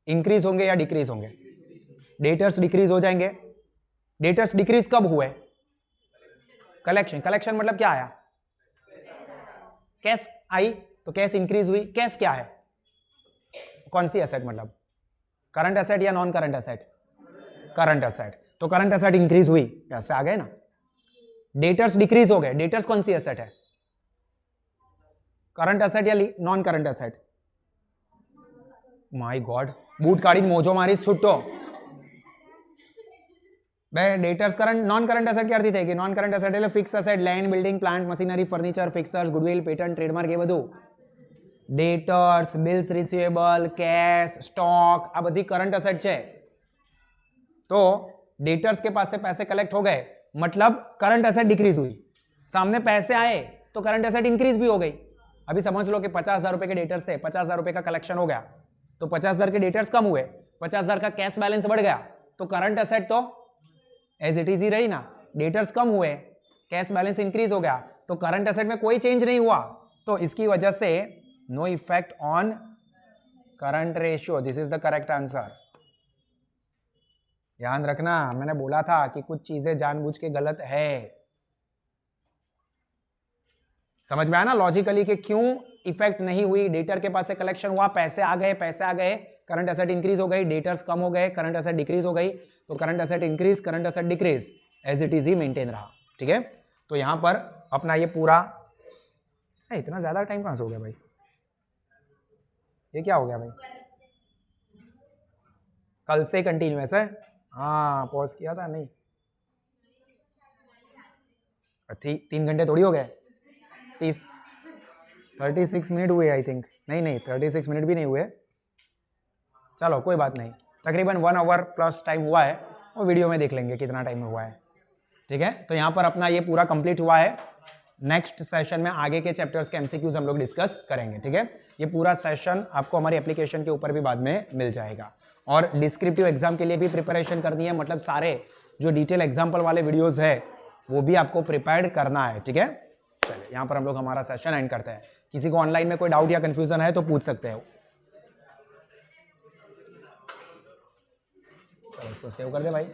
इंक्रीज होंगे या डिक्रीज होंगे? डेटर्स डिक्रीज हो जाएंगे। डेटर्स डिक्रीज कब हुए? कलेक्शन, कलेक्शन मतलब क्या आया? कैश आई तो कैश इंक्रीज हुई। कैश क्या है? कौन सी एसेट, मतलब करंट एसेट या non current asset? Current asset, तो करंट एसेट इंक्रीज हुई, पैसे आ गए ना। डेटर्स डिक्रीज हो गए, डेटर्स कौन सी एसेट है? करंट एसेट या non current asset? My god, boot काढ़ी मोजो मारी छुट्टो भाई। Debtors current non current asset क्या अर्थ है? नॉन करंट एसेट એટલે fixed asset, land, building, plant, machinery, furniture, fixtures, goodwill, patent, trademark, એ બધું debtors, bills receivable, cash, stock, આ બધી કરંટ એसेट છે। तो डेटर्स के पास से पैसे कलेक्ट हो गए मतलब करंट एसेट डिक्रीज हुई। सामने पैसे आए तो करंट एसेट इंक्रीज भी हो गई। अभी समझ लो कि 50,000 रुपए के डेटर्स से 50,000 रुपए का कलेक्शन हो गया तो 50,000 के डेटर्स कम हुए, 50,000 का कैश बैलेंस बढ़ गया, तो करंट एसेट तो एज इट इज ही रही ना। डेटर्स कम हुए, कैश बैलेंस इंक्रीज हो गया, तो करंट एसेट में कोई चेंज नहीं हुआ, तो इसकी वजह से no effect on current ratio. This is the correct answer. ध्यान रखना, मैंने बोला था कि कुछ चीजें जानबूझ के गलत है। समझ में आया ना लॉजिकली कि क्यों इफेक्ट नहीं हुई? डेटर के पास से कलेक्शन हुआ, पैसे आ गए, पैसे आ गए, करंट एसेट इंक्रीज हो गई, डेटर्स कम हो गए, करंट एसेट डिक्रीज हो गई, तो current asset increase, current asset decrease, as it is ही मेंटेन रहा। ठीक है, तो यहां पर अपना ये पूरा इतना ज्यादा टाइम कहां से हो गया भाई? ये क्या हो गया भाई? कल से कंटिन्यूअस है। हाँ पॉज किया था नहीं, 3 घंटे थोड़ी हो गए, 30 36 मिनट हुए आई थिंक, नहीं 36 मिनट भी नहीं हुए, चलो कोई बात नहीं, तकरीबन 1 आवर प्लस टाइम हुआ है, और वीडियो में देख लेंगे कितना टाइम हुआ है, ठीक है। तो यहाँ पर अपना ये पूरा कंप्लीट हुआ है। नेक्स्ट सेशन में आगे के चैप्टर्स के एमसीक्यूज हम लोग डिस्कस करेंगे, ठीक है। ये पूरा सेशन आपको हमारी एप्लीकेशन के ऊपर भी बाद में मिल जाएगा, और डिस्क्रिप्टिव एग्जाम के लिए भी प्रिपरेशन करनी है, मतलब सारे जो डिटेल एग्जाम्पल वाले वीडियोस है वो भी आपको प्रिपेयर्ड करना है, ठीक है। चलिए यहाँ पर हम लोग हमारा सेशन एंड करते हैं। किसी को ऑनलाइन में कोई डाउट या कंफ्यूजन है तो पूछ सकते हो। चलो इसको सेव कर दे भाई।